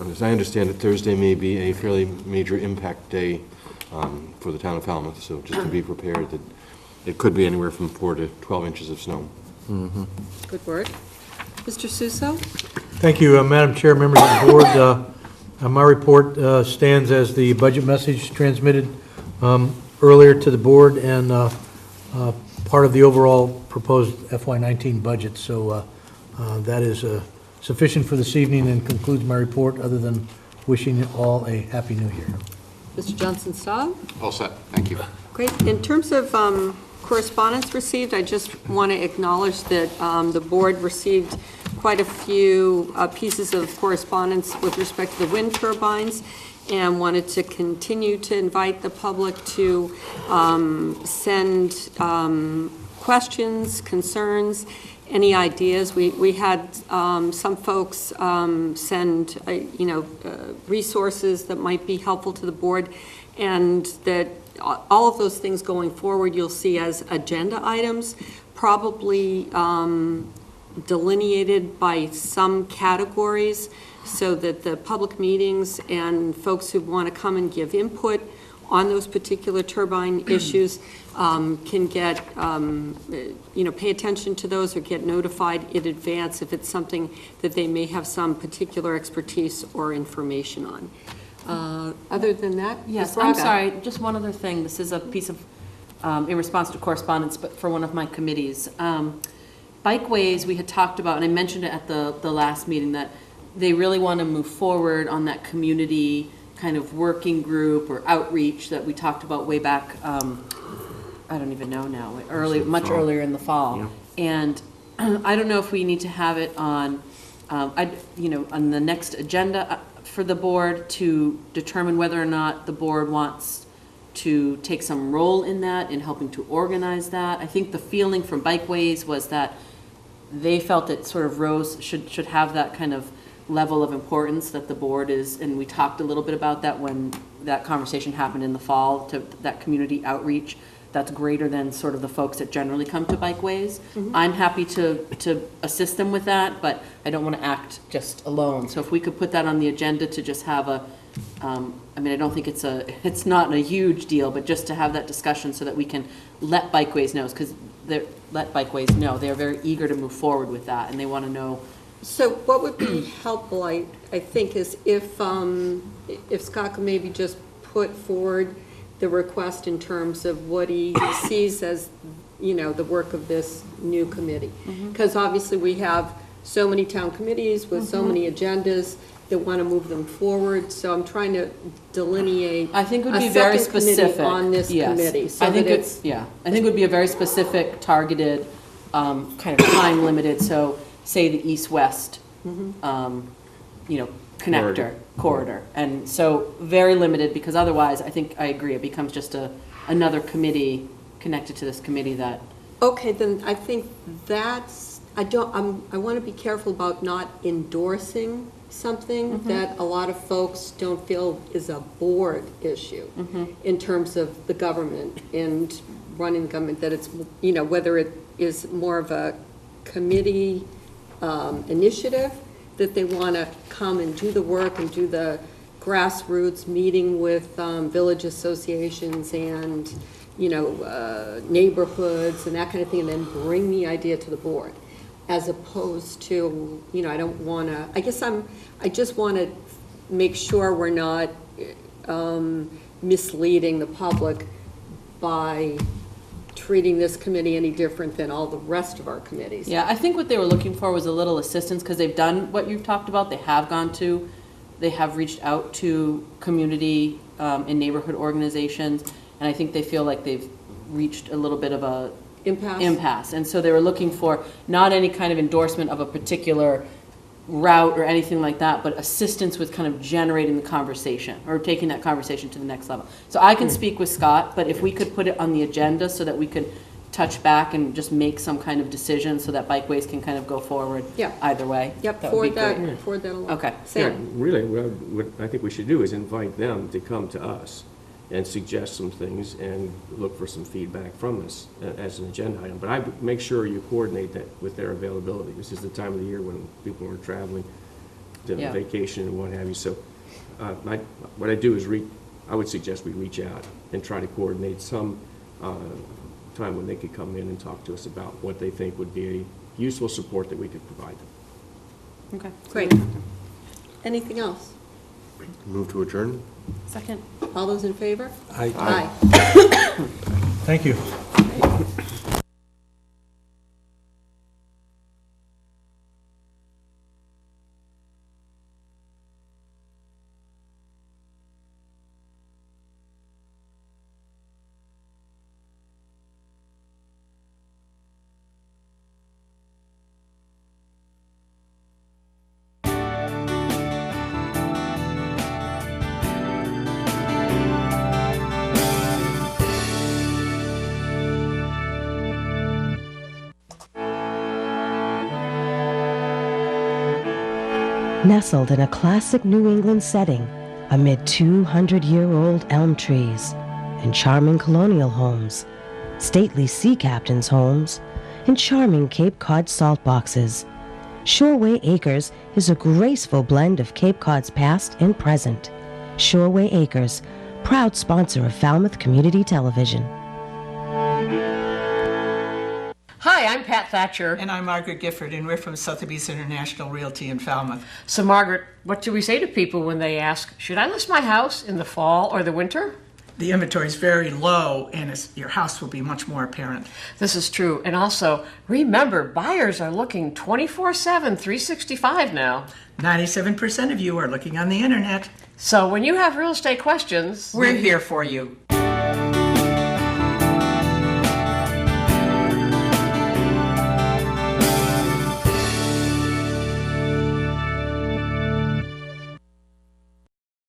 as I understand it, Thursday may be a fairly major impact day for the town of Falmouth. So just to be prepared that it could be anywhere from 4 to 12 inches of snow. Good word. Mr. Suso? Thank you, Madam Chair, members of the board. My report stands as the budget message transmitted earlier to the board and part of the overall proposed FY19 budget. So that is sufficient for this evening and concludes my report, other than wishing you all a Happy New Year. Mr. Johnson-Staub? All set, thank you. Great. In terms of correspondence received, I just want to acknowledge that the board received quite a few pieces of correspondence with respect to the wind turbines, and wanted to continue to invite the public to send questions, concerns, any ideas. We had some folks send, resources that might be helpful to the board, and that all of those things going forward you'll see as agenda items, probably delineated by some categories, so that the public meetings and folks who want to come and give input on those particular turbine issues can get, pay attention to those or get notified in advance if it's something that they may have some particular expertise or information on. Other than that, Yes, Ms. Braga? I'm sorry, just one other thing. This is a piece of, in response to correspondence, but for one of my committees. Bikeways, we had talked about, and I mentioned it at the last meeting, that they really want to move forward on that community kind of working group or outreach that we talked about way back, I don't even know now, much earlier in the fall. Yeah. And I don't know if we need to have it on, on the next agenda for the board to determine whether or not the board wants to take some role in that, in helping to organize that. I think the feeling from Bikeways was that they felt it sort of should have that kind of level of importance that the board is, and we talked a little bit about that when that conversation happened in the fall, to that community outreach that's greater than sort of the folks that generally come to Bikeways. Mm-hmm. I'm happy to assist them with that, but I don't want to act just alone. So if we could put that on the agenda to just have a, I don't think it's not a huge deal, but just to have that discussion so that we can let Bikeways know, because they're very eager to move forward with that, and they want to know. So what would be helpful, I think, is if Scott could maybe just put forward the request in terms of what he sees as, the work of this new committee. Because obviously we have so many town committees with so many agendas that want to move them forward. So I'm trying to delineate. I think it would be very specific on this committee. So I think I think it would be a very specific, targeted, kind of time limited. So say the east-west, connector, corridor. And so very limited, because otherwise, I think I agree, it becomes just another committee connected to this committee that. Okay, then I think that's, I want to be careful about not endorsing something that a lot of folks don't feel is a board issue in terms of the government and running the government, that it's, whether it is more of a committee initiative, that they want to come and do the work and do the grassroots meeting with village associations and, neighborhoods and that kind of thing, and then bring the idea to the board. as opposed to, I don't want to, I just want to make sure we're not misleading the public by treating this committee any different than all the rest of our committees. Yeah, I think what they were looking for was a little assistance, because they've done what you've talked about. They have reached out to community and neighborhood organizations, and I think they feel like they've reached a little bit of a impasse. And so they were looking for not any kind of endorsement of a particular route or anything like that, but assistance with kind of generating the conversation or taking that conversation to the next level. So I can speak with Scott, but if we could put it on the agenda so that we could touch back and just make some kind of decision so that bikeways can kind of go forward either way. Yep, that would be great. forward that along. Okay. Yeah, really, what I think we should do is invite them to come to us and suggest some things and look for some feedback from us as an agenda item. But I would make sure you coordinate that with their availability. This is the time of the year when people are traveling to vacation and what have you. So what I do is I would suggest we reach out and try to coordinate some time when they could come in and talk to us about what they think would be a useful support that we could provide them. Okay. Great. Anything else? Move to adjourn? Second. All those in favor? Aye. Aye. Thank you. Nestled in a classic New England setting amid 200-year-old elm trees and charming colonial homes, stately sea captains' homes, and charming Cape Cod salt boxes, Shoreway Acres is a graceful blend of Cape Cod's past and present. Shoreway Acres, proud sponsor of Falmouth Community Television. Hi, I'm Pat Thatcher. And I'm Margaret Gifford, and we're from Sotheby's International Realty in Falmouth. So, Margaret, what do we say to people when they ask, should I list my house in the fall or the winter? The inventory is very low, and your house will be much more apparent. This is true. And also, remember, buyers are looking 24/7, 365 now. 97% of you are looking on the internet. So when you have real estate questions, we're here for you.